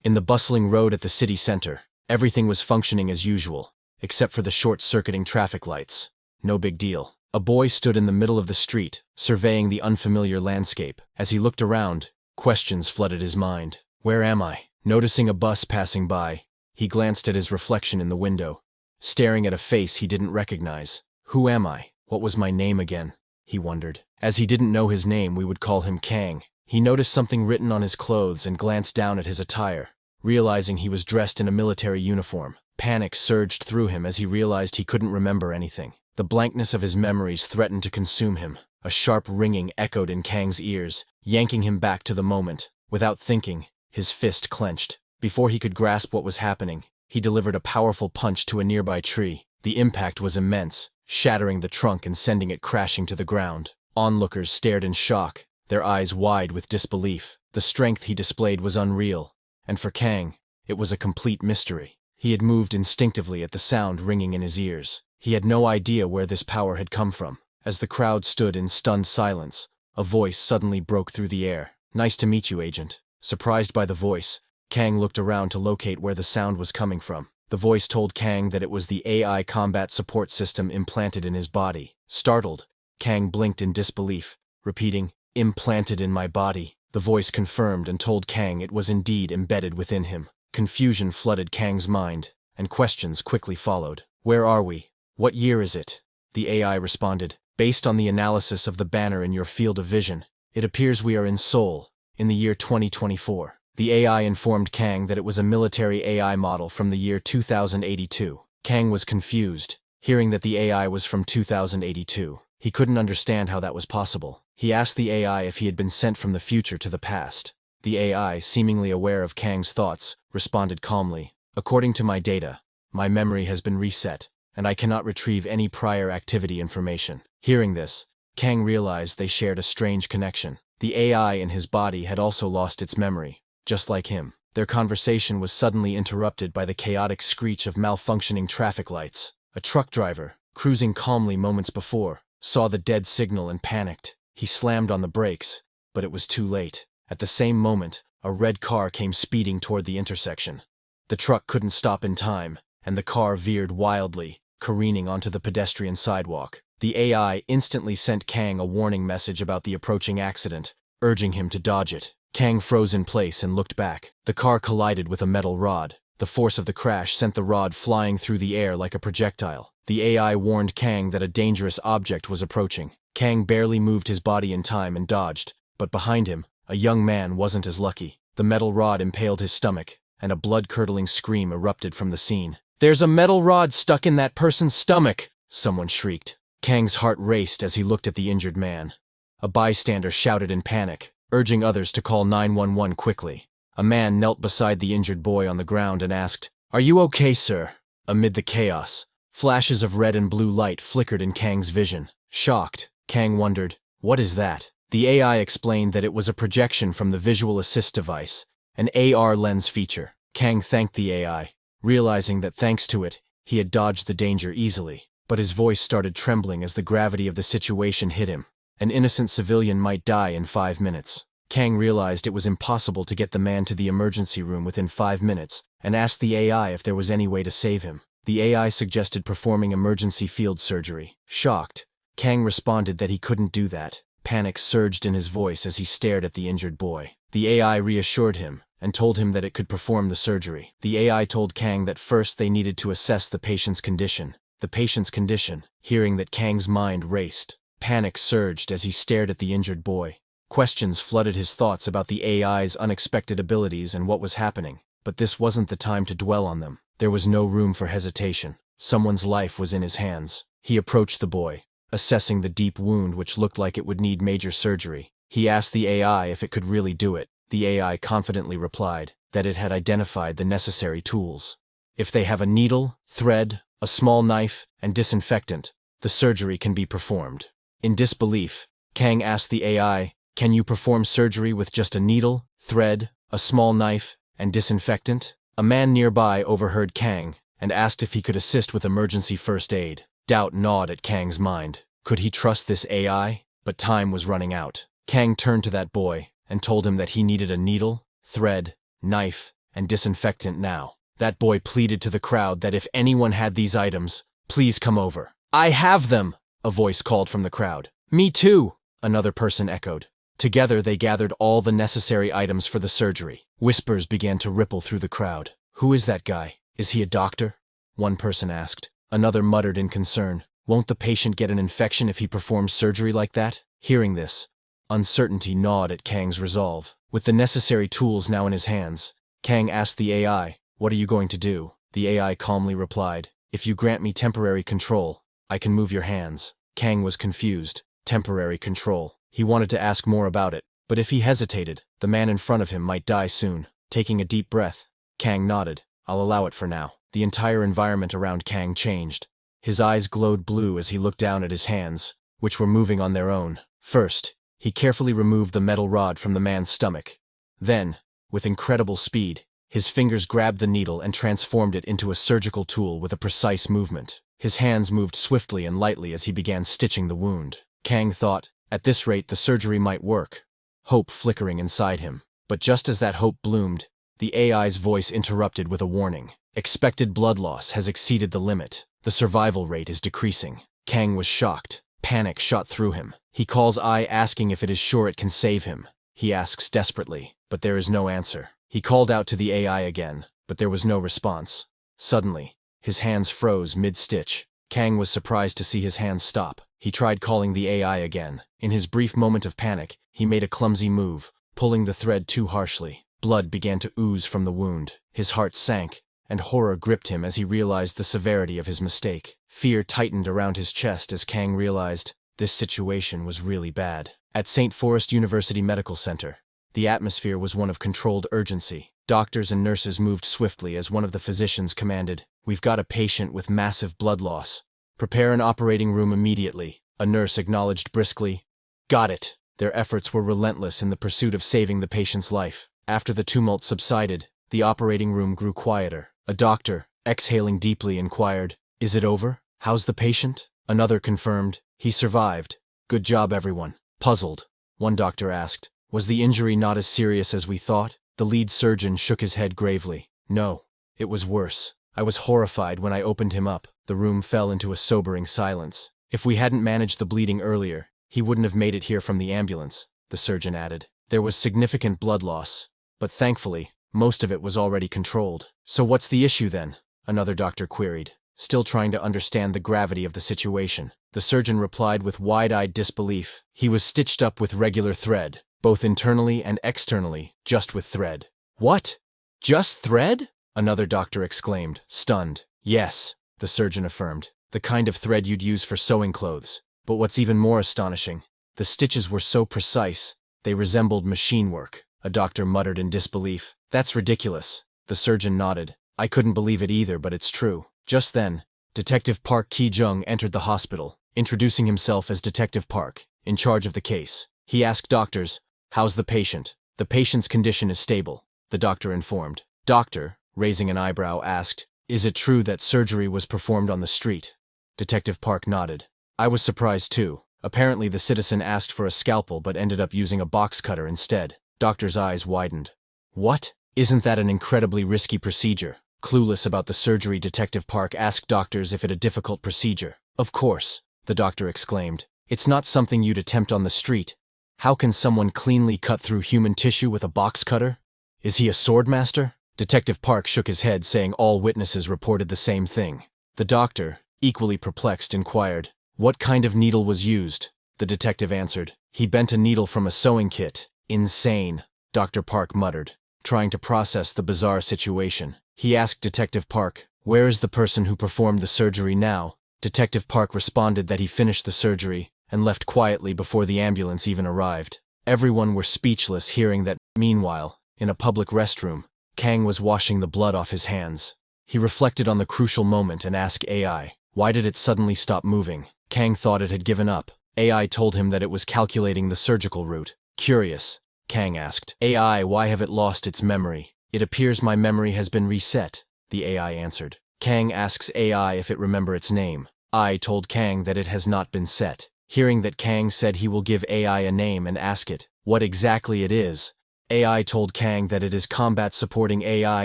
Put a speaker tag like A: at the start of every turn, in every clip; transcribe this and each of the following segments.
A: In the bustling road at the city center, everything was functioning as usual, except for the short-circuiting traffic lights. No big deal. A boy stood in the middle of the street, surveying the unfamiliar landscape. As he looked around, questions flooded his mind. Where am I? Noticing a bus passing by, he glanced at his reflection in the window, staring at a face he didn't recognize. Who am I? What was my name again? He wondered. As he didn't know his name, we would call him Kang. He noticed something written on his clothes and glanced down at his attire, realizing he was dressed in a military uniform. Panic surged through him as he realized he couldn't remember anything. The blankness of his memories threatened to consume him. A sharp ringing echoed in Kang's ears, yanking him back to the moment. Without thinking, his fist clenched. Before he could grasp what was happening, he delivered a powerful punch to a nearby tree. The impact was immense, shattering the trunk and sending it crashing to the ground. Onlookers stared in shock, their eyes wide with disbelief. The strength he displayed was unreal, and for Kang, it was a complete mystery. He had moved instinctively at the sound ringing in his ears. He had no idea where this power had come from. As the crowd stood in stunned silence, a voice suddenly broke through the air. "Nice to meet you, Agent." Surprised by the voice, Kang looked around to locate where the sound was coming from. The voice told Kang that it was the AI combat support system implanted in his body. Startled, Kang blinked in disbelief, repeating, "Implanted in my body." The voice confirmed and told Kang it was indeed embedded within him. Confusion flooded Kang's mind, and questions quickly followed. "Where are we? What year is it?" The AI responded, "Based on the analysis of the banner in your field of vision, it appears we are in Seoul, in the year 2024. The AI informed Kang that it was a military AI model from the year 2082. Kang was confused, hearing that the AI was from 2082. He couldn't understand how that was possible. He asked the AI if he had been sent from the future to the past. The AI, seemingly aware of Kang's thoughts, responded calmly, "According to my data, my memory has been reset, and I cannot retrieve any prior activity information." Hearing this, Kang realized they shared a strange connection. The AI in his body had also lost its memory, just like him. Their conversation was suddenly interrupted by the chaotic screech of malfunctioning traffic lights. A truck driver, cruising calmly moments before, saw the dead signal and panicked. He slammed on the brakes, but it was too late. At the same moment, a red car came speeding toward the intersection. The truck couldn't stop in time, and the car veered wildly, careening onto the pedestrian sidewalk. The AI instantly sent Kang a warning message about the approaching accident, urging him to dodge it. Kang froze in place and looked back. The car collided with a metal rod. The force of the crash sent the rod flying through the air like a projectile. The AI warned Kang that a dangerous object was approaching. Kang barely moved his body in time and dodged, but behind him, a young man wasn't as lucky. The metal rod impaled his stomach, and a blood-curdling scream erupted from the scene. "There's a metal rod stuck in that person's stomach!" someone shrieked. Kang's heart raced as he looked at the injured man. A bystander shouted in panic, urging others to call 911 quickly. A man knelt beside the injured boy on the ground and asked, "Are you okay, sir?" Amid the chaos, flashes of red and blue light flickered in Kang's vision. Shocked, Kang wondered, "What is that?" The AI explained that it was a projection from the Visual Assist device, an AR lens feature. Kang thanked the AI, realizing that thanks to it, he had dodged the danger easily. But his voice started trembling as the gravity of the situation hit him. An innocent civilian might die in 5 minutes. Kang realized it was impossible to get the man to the emergency room within 5 minutes, and asked the AI if there was any way to save him. The AI suggested performing emergency field surgery. Shocked, Kang responded that he couldn't do that. Panic surged in his voice as he stared at the injured boy. The AI reassured him, and told him that it could perform the surgery. The AI told Kang that first they needed to assess the patient's condition. The patient's condition. Hearing that, Kang's mind raced. Panic surged as he stared at the injured boy. Questions flooded his thoughts about the AI's unexpected abilities and what was happening. But this wasn't the time to dwell on them. There was no room for hesitation. Someone's life was in his hands. He approached the boy, assessing the deep wound which looked like it would need major surgery. He asked the AI if it could really do it. The AI confidently replied that it had identified the necessary tools. If they have a needle, thread, a small knife, and disinfectant, the surgery can be performed. In disbelief, Kang asked the AI, "Can you perform surgery with just a needle, thread, a small knife, and disinfectant?" A man nearby overheard Kang and asked if he could assist with emergency first aid. Doubt gnawed at Kang's mind. Could he trust this AI? But time was running out. Kang turned to that boy and told him that he needed a needle, thread, knife, and disinfectant now. That boy pleaded to the crowd that if anyone had these items, please come over. I have them, a voice called from the crowd. Me too, another person echoed. Together they gathered all the necessary items for the surgery. Whispers began to ripple through the crowd. Who is that guy? Is he a doctor? One person asked. Another muttered in concern. Won't the patient get an infection if he performs surgery like that? Hearing this, uncertainty gnawed at Kang's resolve. With the necessary tools now in his hands, Kang asked the AI, "What are you going to do?" The AI calmly replied, "If you grant me temporary control, I can move your hands." Kang was confused. Temporary control. He wanted to ask more about it, but if he hesitated, the man in front of him might die soon. Taking a deep breath, Kang nodded. "I'll allow it for now." The entire environment around Kang changed. His eyes glowed blue as he looked down at his hands, which were moving on their own. First, he carefully removed the metal rod from the man's stomach. Then, with incredible speed, his fingers grabbed the needle and transformed it into a surgical tool with a precise movement. His hands moved swiftly and lightly as he began stitching the wound. Kang thought, at this rate the surgery might work, hope flickering inside him. But just as that hope bloomed, the AI's voice interrupted with a warning. Expected blood loss has exceeded the limit. The survival rate is decreasing. Kang was shocked. Panic shot through him. He calls I asking if it is sure it can save him. He asks desperately, but there is no answer. He called out to the AI again, but there was no response. Suddenly, his hands froze mid-stitch. Kang was surprised to see his hands stop. He tried calling the AI again. In his brief moment of panic, he made a clumsy move, pulling the thread too harshly. Blood began to ooze from the wound. His heart sank, and horror gripped him as he realized the severity of his mistake. Fear tightened around his chest as Kang realized this situation was really bad. At St. Forest University Medical Center, the atmosphere was one of controlled urgency. Doctors and nurses moved swiftly as one of the physicians commanded, "We've got a patient with massive blood loss. Prepare an operating room immediately." A nurse acknowledged briskly, "Got it." Their efforts were relentless in the pursuit of saving the patient's life. After the tumult subsided, the operating room grew quieter. A doctor, exhaling deeply, inquired, "Is it over? How's the patient?" Another confirmed, "He survived. Good job, everyone." Puzzled, one doctor asked, "Was the injury not as serious as we thought?" The lead surgeon shook his head gravely. "No, it was worse. I was horrified when I opened him up." The room fell into a sobering silence. "If we hadn't managed the bleeding earlier, he wouldn't have made it here from the ambulance," the surgeon added. "There was significant blood loss, but thankfully, most of it was already controlled." "So what's the issue then?" another doctor queried, still trying to understand the gravity of the situation. The surgeon replied with wide-eyed disbelief. "He was stitched up with regular thread, both internally and externally, just with thread." "What? Just thread?" another doctor exclaimed, stunned. "Yes," the surgeon affirmed, "the kind of thread you'd use for sewing clothes. But what's even more astonishing, the stitches were so precise, they resembled machine work." A doctor muttered in disbelief. "That's ridiculous." The surgeon nodded. "I couldn't believe it either, but it's true." Just then, Detective Park Ki-jung entered the hospital, introducing himself as Detective Park, in charge of the case. He asked doctors, "How's the patient?" "The patient's condition is stable," the doctor informed. "Doctor," raising an eyebrow, asked, "Is it true that surgery was performed on the street?" Detective Park nodded. "I was surprised too. Apparently the citizen asked for a scalpel but ended up using a box cutter instead." Doctor's eyes widened. "What? Isn't that an incredibly risky procedure?" Clueless about the surgery, Detective Park asked doctors if it a difficult procedure. "Of course," the doctor exclaimed. "It's not something you'd attempt on the street. How can someone cleanly cut through human tissue with a box cutter? Is he a swordmaster?" Detective Park shook his head, saying all witnesses reported the same thing. The doctor, equally perplexed, inquired, "What kind of needle was used?" The detective answered, "He bent a needle from a sewing kit." "Insane," Dr. Park muttered, trying to process the bizarre situation. He asked Detective Park, "Where is the person who performed the surgery now?" Detective Park responded that he finished the surgery and left quietly before the ambulance even arrived. Everyone were speechless hearing that. Meanwhile, in a public restroom, Kang was washing the blood off his hands. He reflected on the crucial moment and asked AI, why did it suddenly stop moving? Kang thought it had given up. AI told him that it was calculating the surgical route. Curious, Kang asked, "AI, why have it lost its memory?" "It appears my memory has been reset," the AI answered. Kang asks AI if it remember its name. I told Kang that it has not been set. Hearing that Kang said he will give AI a name and ask it what exactly it is, AI told Kang that it is combat-supporting AI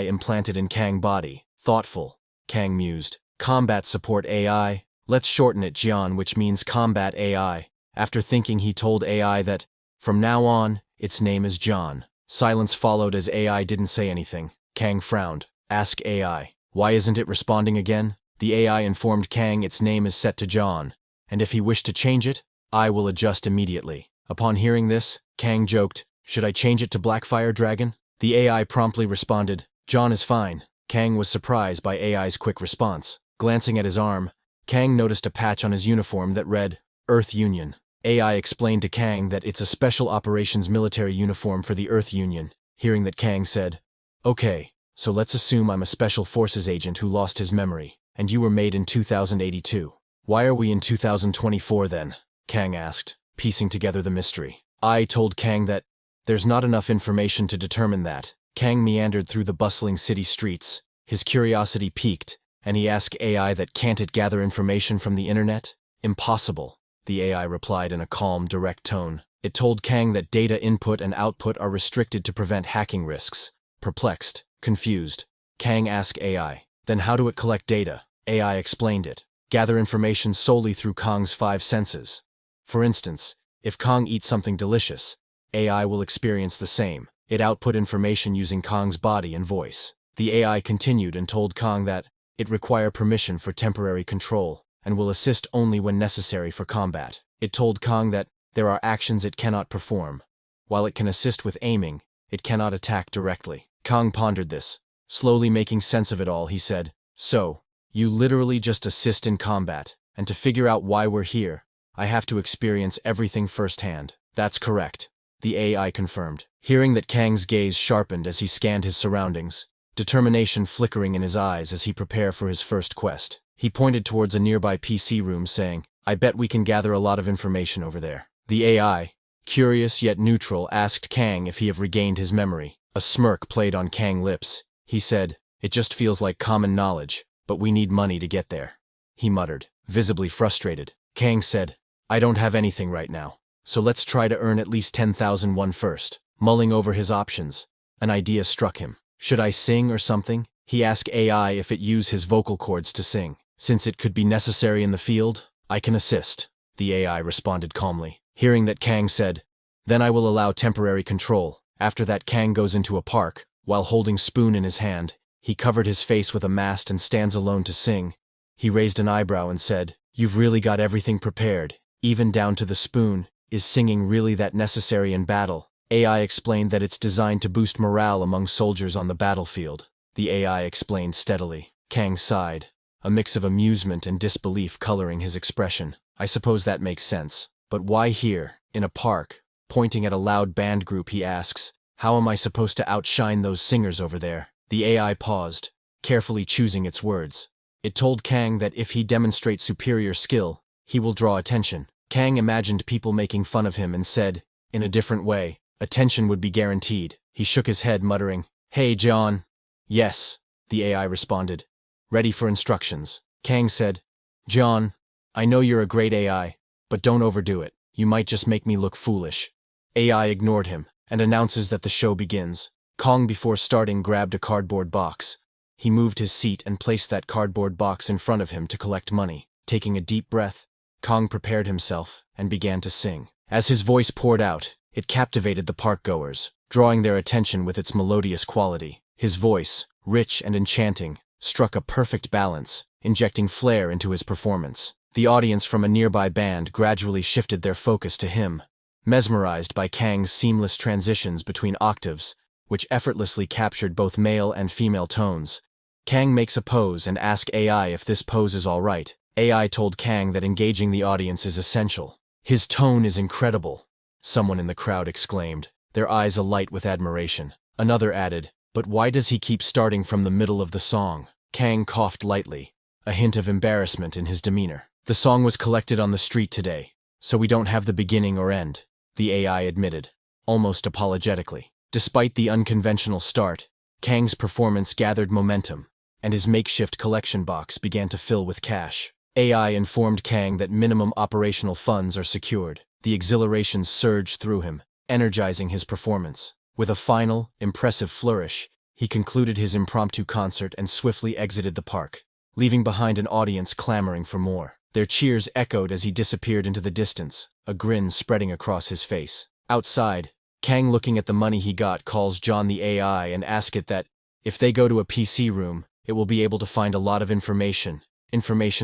A: implanted in Kang body. Thoughtful, Kang mused. Combat support AI? Let's shorten it Jian, which means combat AI. After thinking, he told AI that, from now on, its name is John. Silence followed as AI didn't say anything. Kang frowned. Ask AI. Why isn't it responding again? The AI informed Kang its name is set to John, and if he wished to change it, I will adjust immediately. Upon hearing this, Kang joked, should I change it to Blackfire Dragon? The AI promptly responded, John is fine. Kang was surprised by AI's quick response. Glancing at his arm, Kang noticed a patch on his uniform that read, Earth Union. AI explained to Kang that it's a special operations military uniform for the Earth Union. Hearing that, Kang said, okay, so let's assume I'm a special forces agent who lost his memory, and you were made in 2082. Why are we in 2024 then? Kang asked, piecing together the mystery. I told Kang that there's not enough information to determine that. Kang meandered through the bustling city streets. His curiosity piqued, and he asked AI that can't it gather information from the internet? Impossible, the AI replied in a calm, direct tone. It told Kang that data input and output are restricted to prevent hacking risks. Perplexed, confused, Kang asked AI, then how do it collect data? AI explained it. Gather information solely through Kang's 5 senses. For instance, if Kang eats something delicious, AI will experience the same. It output information using Kang's body and voice. The AI continued and told Kang that it require permission for temporary control and will assist only when necessary for combat. It told Kang that there are actions it cannot perform. While it can assist with aiming, it cannot attack directly. Kang pondered this. Slowly making sense of it all, he said, so, you literally just assist in combat, and to figure out why we're here, I have to experience everything firsthand. That's correct, the AI confirmed. Hearing that, Kang's gaze sharpened as he scanned his surroundings, determination flickering in his eyes as he prepared for his first quest. He pointed towards a nearby PC room saying, I bet we can gather a lot of information over there. The AI, curious yet neutral, asked Kang if he have regained his memory. A smirk played on Kang's lips. He said, it just feels like common knowledge, but we need money to get there. He muttered, visibly frustrated. Kang said, I don't have anything right now, so let's try to earn at least 10,001 first. Mulling over his options, an idea struck him. Should I sing or something? He asked AI if it use his vocal cords to sing. Since it could be necessary in the field, I can assist, the AI responded calmly. Hearing that, Kang said, then I will allow temporary control. After that, Kang goes into a park. While holding spoon in his hand, he covered his face with a mask and stands alone to sing. He raised an eyebrow and said, you've really got everything prepared, even down to the spoon. Is singing really that necessary in battle? AI explained that it's designed to boost morale among soldiers on the battlefield. The AI explained steadily. Kang sighed, a mix of amusement and disbelief coloring his expression. I suppose that makes sense. But why here, in a park? Pointing at a loud band group, he asks, how am I supposed to outshine those singers over there? The AI paused, carefully choosing its words. It told Kang that if he demonstrates superior skill, he will draw attention. Kang imagined people making fun of him and said, in a different way, attention would be guaranteed. He shook his head, muttering, hey, John. Yes, the AI responded. Ready for instructions. Kang said, John, I know you're a great AI, but don't overdo it. You might just make me look foolish. AI ignored him and announces that the show begins. Kang, before starting, grabbed a cardboard box. He moved his seat and placed that cardboard box in front of him to collect money. Taking a deep breath, Kang prepared himself and began to sing. As his voice poured out, it captivated the park-goers, drawing their attention with its melodious quality. His voice, rich and enchanting, struck a perfect balance, injecting flair into his performance. The audience from a nearby band gradually shifted their focus to him, mesmerized by Kang's seamless transitions between octaves, which effortlessly captured both male and female tones. Kang makes a pose and asks AI if this pose is all right. AI told Kang that engaging the audience is essential. His tone is incredible, someone in the crowd exclaimed, their eyes alight with admiration. Another added, but why does he keep starting from the middle of the song? Kang coughed lightly, a hint of embarrassment in his demeanor. The song was collected on the street today, so we don't have the beginning or end, the AI admitted, almost apologetically. Despite the unconventional start, Kang's performance gathered momentum, and his makeshift collection box began to fill with cash. AI informed Kang that minimum operational funds are secured. The exhilaration surged through him, energizing his performance. With a final, impressive flourish, he concluded his impromptu concert and swiftly exited the park, leaving behind an audience clamoring for more. Their cheers echoed as he disappeared into the distance, a grin spreading across his face. Outside, Kang, looking at the money he got, calls John the AI and asks it that, if they go to a PC room, it will be able to find a lot of information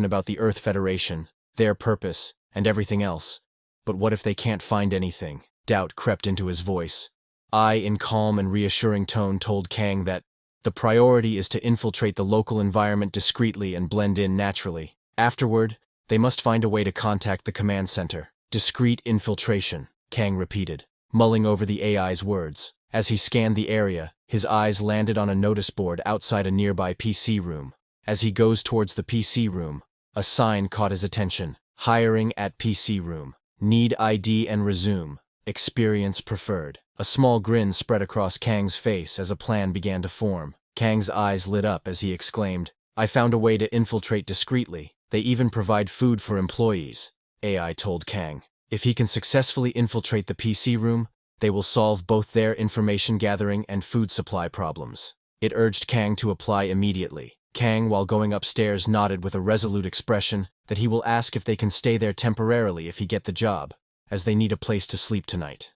A: about the Earth Federation, their purpose, and everything else. But what if they can't find anything? Doubt crept into his voice. I, in calm and reassuring tone, told Kang that the priority is to infiltrate the local environment discreetly and blend in naturally. Afterward, they must find a way to contact the command center. Discreet infiltration, Kang repeated, mulling over the AI's words. As he scanned the area, his eyes landed on a notice board outside a nearby PC room. As he goes towards the PC room, a sign caught his attention. Hiring at PC room. Need ID and resume. Experience preferred. A small grin spread across Kang's face as a plan began to form. Kang's eyes lit up as he exclaimed, I found a way to infiltrate discreetly. They even provide food for employees, AI told Kang. If he can successfully infiltrate the PC room, they will solve both their information gathering and food supply problems. It urged Kang to apply immediately. Kang, while going upstairs, nodded with a resolute expression that he will ask if they can stay there temporarily if he get the job, as they need a place to sleep tonight.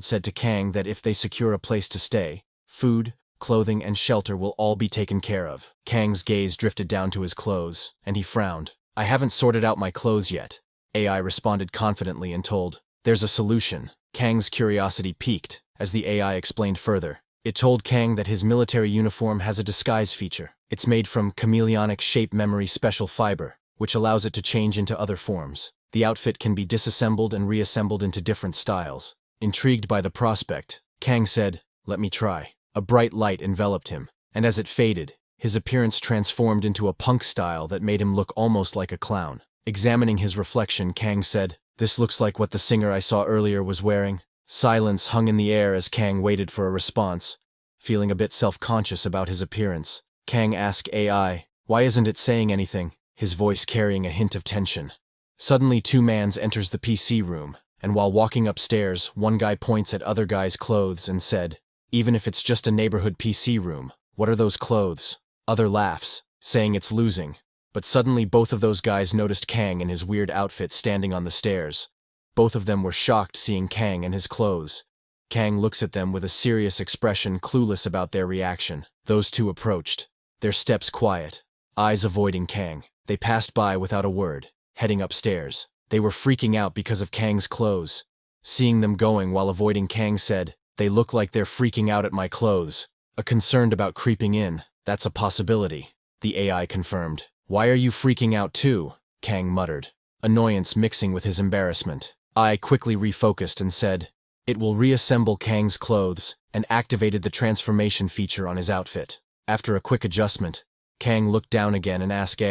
A: Said to Kang that if they secure a place to stay, food, clothing, and shelter will all be taken care of. Kang's gaze drifted down to his clothes, and he frowned. I haven't sorted out my clothes yet, AI responded confidently and told, there's a solution. Kang's curiosity piqued as the AI explained further. It told Kang that his military uniform has a disguise feature. It's made from chameleonic shape memory special fiber, which allows it to change into other forms. The outfit can be disassembled and reassembled into different styles. Intrigued by the prospect, Kang said, let me try. A bright light enveloped him, and as it faded, his appearance transformed into a punk style that made him look almost like a clown. Examining his reflection, Kang said, this looks like what the singer I saw earlier was wearing. Silence hung in the air as Kang waited for a response. Feeling a bit self-conscious about his appearance, Kang asked AI, why isn't it saying anything? His voice carrying a hint of tension. Suddenly, two mans enters the PC room, and while walking upstairs, one guy points at other guy's clothes and said, even if it's just a neighborhood PC room, what are those clothes? Other laughs, saying it's losing. But suddenly both of those guys noticed Kang in his weird outfit standing on the stairs. Both of them were shocked seeing Kang and his clothes. Kang looks at them with a serious expression, clueless about their reaction. Those two approached, their steps quiet, eyes avoiding Kang. They passed by without a word, heading upstairs. They were freaking out because of Kang's clothes. Seeing them going while avoiding Kang said, they look like they're freaking out at my clothes. Concerned about creeping in, that's a possibility, the AI confirmed. Why are you freaking out too? Kang muttered, annoyance mixing with his embarrassment. I quickly refocused and said, it will reassemble Kang's clothes, and activated the transformation feature on his outfit. After a quick adjustment, Kang looked down again and asked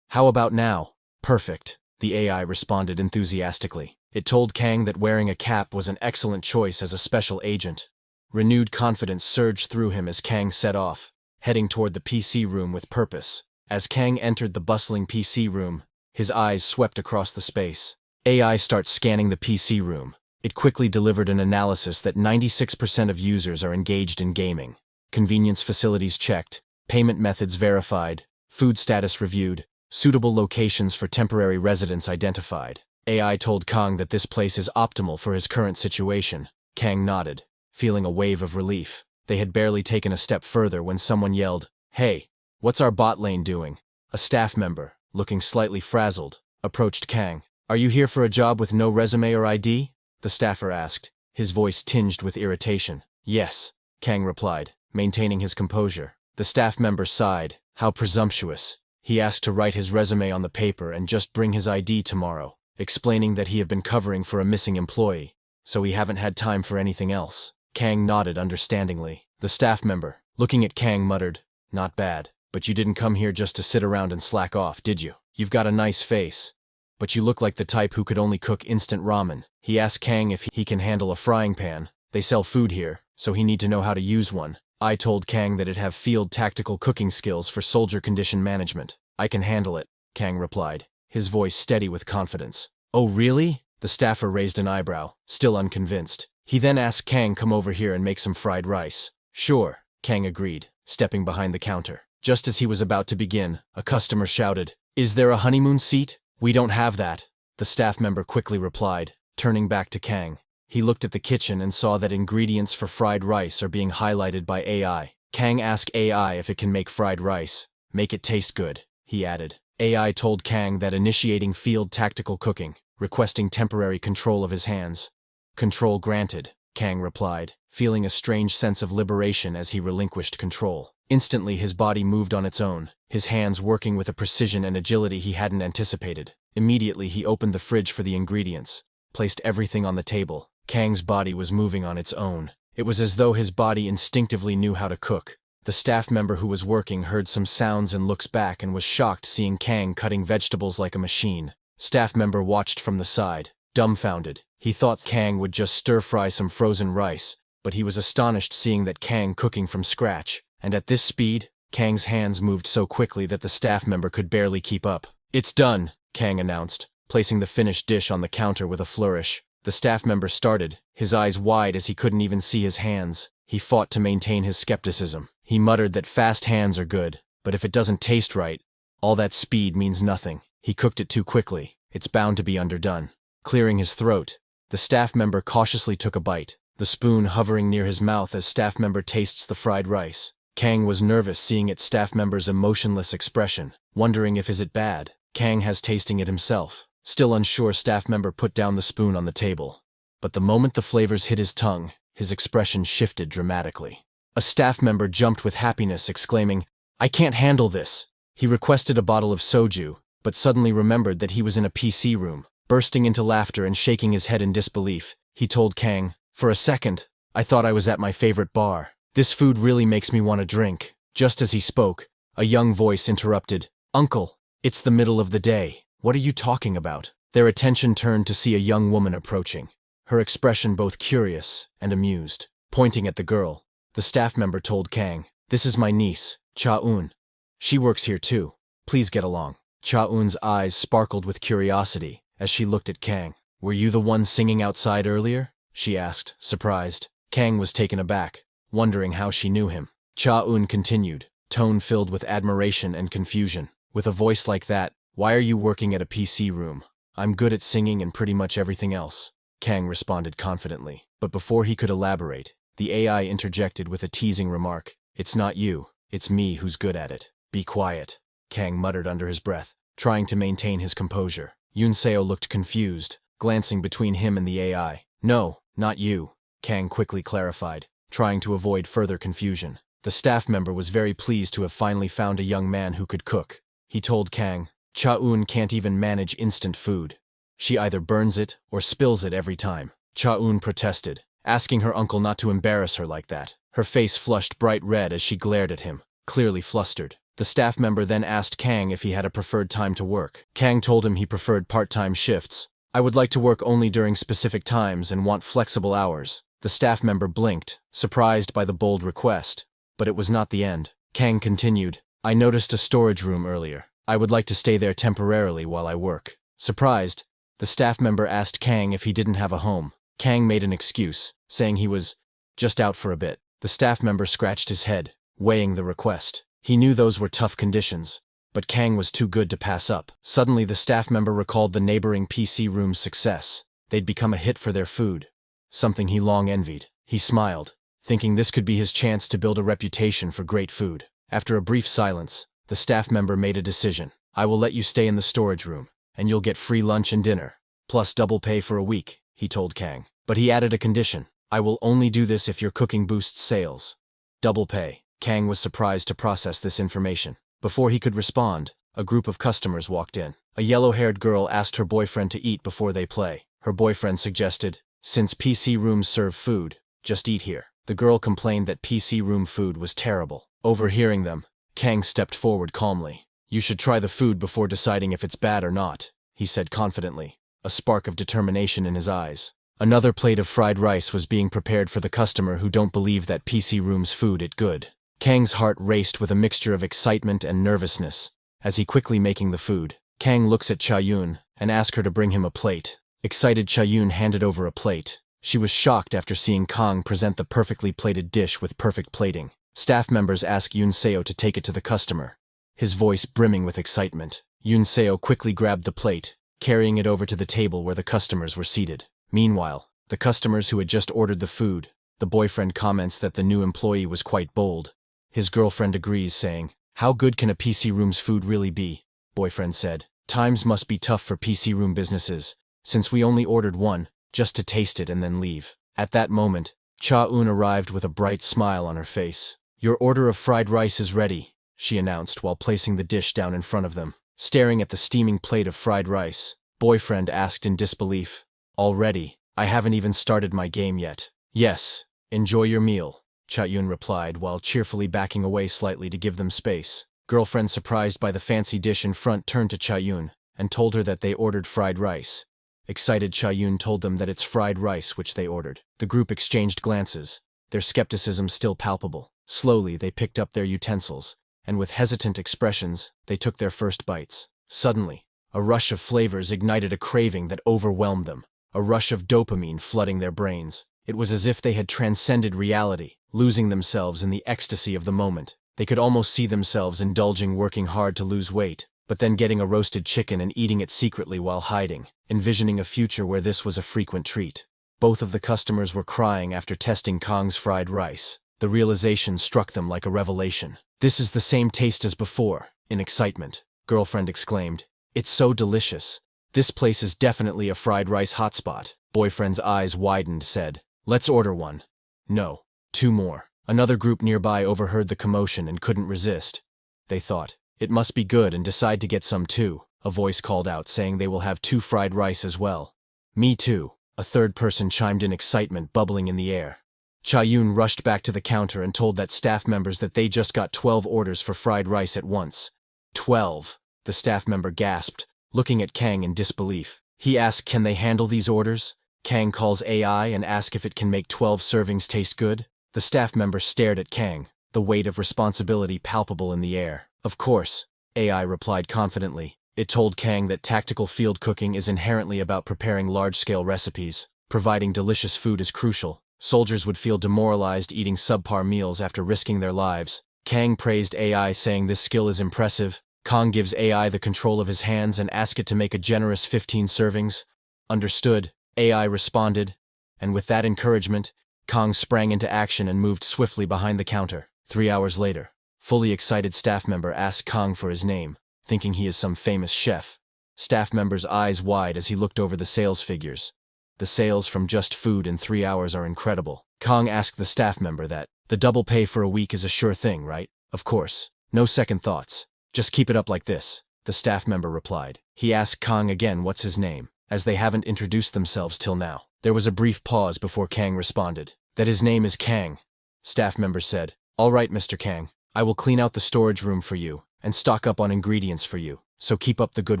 A: how about now? Perfect, the AI responded enthusiastically. It told Kang that wearing a cap was an excellent choice as a special agent. Renewed confidence surged through him as Kang set off, heading toward the PC room with purpose. As Kang entered the bustling PC room, his eyes swept across the space. AI starts scanning the PC room. It quickly delivered an analysis that 96% of users are engaged in gaming. Convenience facilities checked, payment methods verified, food status reviewed, suitable locations for temporary residents identified. AI told Kang that this place is optimal for his current situation. Kang nodded, feeling a wave of relief. They had barely taken a step further when someone yelled, hey, what's our bot lane doing? A staff member, looking slightly frazzled, approached Kang. Are you here for a job with no resume or ID? The staffer asked, his voice tinged with irritation. Yes, Kang replied, maintaining his composure. The staff member sighed. How presumptuous. He asked to write his resume on the paper and just bring his ID tomorrow, explaining that he had been covering for a missing employee, so he haven't had time for anything else. Kang nodded understandingly. The staff member, looking at Kang, muttered, not bad, but you didn't come here just to sit around and slack off, did you? You've got a nice face, but you look like the type who could only cook instant ramen. He asked Kang if he can handle a frying pan. They sell food here, so he need to know how to use one. I told Kang that it'd have field tactical cooking skills for soldier condition management. I can handle it, Kang replied, his voice steady with confidence. Oh really? The staffer raised an eyebrow, still unconvinced. He then asked Kang come over here and make some fried rice. Sure, Kang agreed, stepping behind the counter. Just as he was about to begin, a customer shouted, "Is there a honeymoon seat?" "We don't have that," the staff member quickly replied, turning back to Kang. He looked at the kitchen and saw that ingredients for fried rice are being highlighted by AI. Kang asked AI if it can make fried rice. "Make it taste good," he added. AI told Kang that initiating field tactical cooking, requesting temporary control of his hands. "Control granted," Kang replied, feeling a strange sense of liberation as he relinquished control. Instantly his body moved on its own, his hands working with a precision and agility he hadn't anticipated. Immediately he opened the fridge for the ingredients, placed everything on the table. Kang's body was moving on its own. It was as though his body instinctively knew how to cook. The staff member who was working heard some sounds and looks back and was shocked seeing Kang cutting vegetables like a machine. Staff member watched from the side, dumbfounded. He thought Kang would just stir-fry some frozen rice, but he was astonished seeing that Kang cooking from scratch. And at this speed, Kang's hands moved so quickly that the staff member could barely keep up. "It's done," Kang announced, placing the finished dish on the counter with a flourish. The staff member started, his eyes wide as he couldn't even see his hands. He fought to maintain his skepticism. He muttered that fast hands are good, but if it doesn't taste right, all that speed means nothing. He cooked it too quickly. It's bound to be underdone. Clearing his throat, the staff member cautiously took a bite, the spoon hovering near his mouth as staff member tastes the fried rice. Kang was nervous seeing its staff member's emotionless expression, wondering if is it bad. Kang has tasting it himself. Still unsure, staff member put down the spoon on the table. But the moment the flavors hit his tongue, his expression shifted dramatically. A staff member jumped with happiness, exclaiming, "I can't handle this." He requested a bottle of soju, but suddenly remembered that he was in a PC room. Bursting into laughter and shaking his head in disbelief, he told Kang, "For a second, I thought I was at my favorite bar. This food really makes me want to drink." Just as he spoke, a young voice interrupted, "Uncle, it's the middle of the day. What are you talking about?" Their attention turned to see a young woman approaching, her expression both curious and amused. Pointing at the girl, the staff member told Kang, "This is my niece, Cha-eun. She works here too. Please get along." Cha-eun's eyes sparkled with curiosity as she looked at Kang. "Were you the one singing outside earlier?" she asked, surprised. Kang was taken aback, wondering how she knew him. Cha-eun continued, tone filled with admiration and confusion. "With a voice like that, why are you working at a PC room?" "I'm good at singing and pretty much everything else," Kang responded confidently. But before he could elaborate, the AI interjected with a teasing remark, "It's not you, it's me who's good at it." "Be quiet," Kang muttered under his breath, trying to maintain his composure. Yunseo looked confused, glancing between him and the AI. "No, not you," Kang quickly clarified, trying to avoid further confusion. The staff member was very pleased to have finally found a young man who could cook. He told Kang, "Cha-eun can't even manage instant food. She either burns it or spills it every time." Cha-eun protested, asking her uncle not to embarrass her like that. Her face flushed bright red as she glared at him, clearly flustered. The staff member then asked Kang if he had a preferred time to work. Kang told him he preferred part-time shifts. "I would like to work only during specific times and want flexible hours." The staff member blinked, surprised by the bold request. But it was not the end. Kang continued, "I noticed a storage room earlier. I would like to stay there temporarily while I work." Surprised, the staff member asked Kang if he didn't have a home. Kang made an excuse, saying he was just out for a bit. The staff member scratched his head, weighing the request. He knew those were tough conditions, but Kang was too good to pass up. Suddenly the staff member recalled the neighboring PC room's success. They'd become a hit for their food, something he long envied. He smiled, thinking this could be his chance to build a reputation for great food. After a brief silence, the staff member made a decision. "I will let you stay in the storage room, and you'll get free lunch and dinner, plus double pay for a week," he told Kang. But he added a condition. "I will only do this if your cooking boosts sales. Double pay." Kang was surprised to process this information. Before he could respond, a group of customers walked in. A yellow-haired girl asked her boyfriend to eat before they play. Her boyfriend suggested, "Since PC rooms serve food, just eat here." The girl complained that PC room food was terrible. Overhearing them, Kang stepped forward calmly. "You should try the food before deciding if it's bad or not," he said confidently, a spark of determination in his eyes. Another plate of fried rice was being prepared for the customer who don't believe that PC room's food is good. Kang's heart raced with a mixture of excitement and nervousness as he quickly making the food. Kang looks at Cha-eun and asks her to bring him a plate. Excited, Cha-eun handed over a plate. She was shocked after seeing Kang present the perfectly plated dish with perfect plating. Staff members asked Yunseo to take it to the customer, his voice brimming with excitement. Yunseo quickly grabbed the plate, carrying it over to the table where the customers were seated. Meanwhile, the customers who had just ordered the food, the boyfriend comments that the new employee was quite bold. His girlfriend agrees, saying, "How good can a PC room's food really be?" Boyfriend said, "Times must be tough for PC room businesses, since we only ordered one, just to taste it and then leave." At that moment, Cha-eun arrived with a bright smile on her face. "Your order of fried rice is ready," she announced while placing the dish down in front of them. Staring at the steaming plate of fried rice, boyfriend asked in disbelief, "Already? I haven't even started my game yet." "Yes, enjoy your meal," Cha-eun replied while cheerfully backing away slightly to give them space. Girlfriend, surprised by the fancy dish in front, turned to Cha-eun and told her that they ordered fried rice. Excited, Cha-eun told them that it's fried rice which they ordered. The group exchanged glances, their skepticism still palpable. Slowly, they picked up their utensils, and with hesitant expressions, they took their first bites. Suddenly, a rush of flavors ignited a craving that overwhelmed them, a rush of dopamine flooding their brains. It was as if they had transcended reality, losing themselves in the ecstasy of the moment. They could almost see themselves indulging, working hard to lose weight, but then getting a roasted chicken and eating it secretly while hiding, envisioning a future where this was a frequent treat. Both of the customers were crying after testing Kang's fried rice. The realization struck them like a revelation. "This is the same taste as before," in excitement. Girlfriend exclaimed, "It's so delicious. This place is definitely a fried rice hotspot." Boyfriend's eyes widened, said, "Let's order one." "No, two more." Another group nearby overheard the commotion and couldn't resist. They thought, "It must be good," and decide to get some too. A voice called out saying they will have 2 fried rice as well. "Me too," a third person chimed in, excitement bubbling in the air. Cha-eun rushed back to the counter and told that staff members that they just got 12 orders for fried rice at once. 12, the staff member gasped, looking at Kang in disbelief. He asked, "Can they handle these orders?" Kang calls AI and asks if it can make 12 servings taste good. The staff member stared at Kang, the weight of responsibility palpable in the air. "Of course," AI replied confidently. It told Kang that tactical field cooking is inherently about preparing large-scale recipes. Providing delicious food is crucial. Soldiers would feel demoralized eating subpar meals after risking their lives. Kang praised AI, saying this skill is impressive. Kang gives AI the control of his hands and asks it to make a generous 15 servings. "Understood," AI responded, and with that encouragement, Kang sprang into action and moved swiftly behind the counter. 3 hours later, fully excited staff member asked Kang for his name, thinking he is some famous chef. Staff member's eyes wide as he looked over the sales figures. The sales from just food in 3 hours are incredible. Kang asked the staff member that, "The double pay for a week is a sure thing, right?" "Of course. No second thoughts. Just keep it up like this," the staff member replied. He asked Kang again what's his name, as they haven't introduced themselves till now. There was a brief pause before Kang responded. "That his name is Kang," staff member said. "All right, Mr. Kang. I will clean out the storage room for you, and stock up on ingredients for you, so keep up the good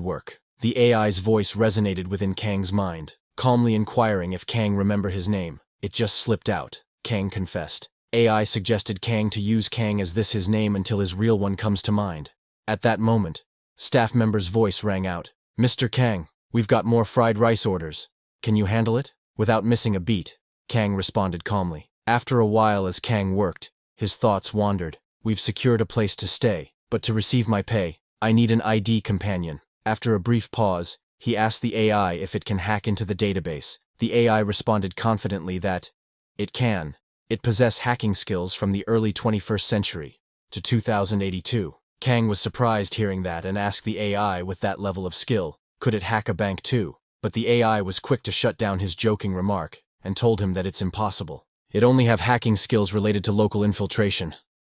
A: work." The AI's voice resonated within Kang's mind, calmly inquiring if Kang remembered his name. "It just slipped out," Kang confessed. AI suggested Kang to use Kang as this his name until his real one comes to mind. At that moment, staff member's voice rang out. "Mr. Kang, we've got more fried rice orders. Can you handle it?" Without missing a beat, Kang responded calmly. After a while, as Kang worked, his thoughts wandered. "We've secured a place to stay, but to receive my pay, I need an ID companion." After a brief pause, he asked the AI if it can hack into the database. The AI responded confidently that it can. It possessed hacking skills from the early 21st century to 2082. Kang was surprised hearing that and asked the AI, with that level of skill, could it hack a bank too? But the AI was quick to shut down his joking remark and told him that it's impossible. It only have hacking skills related to local infiltration.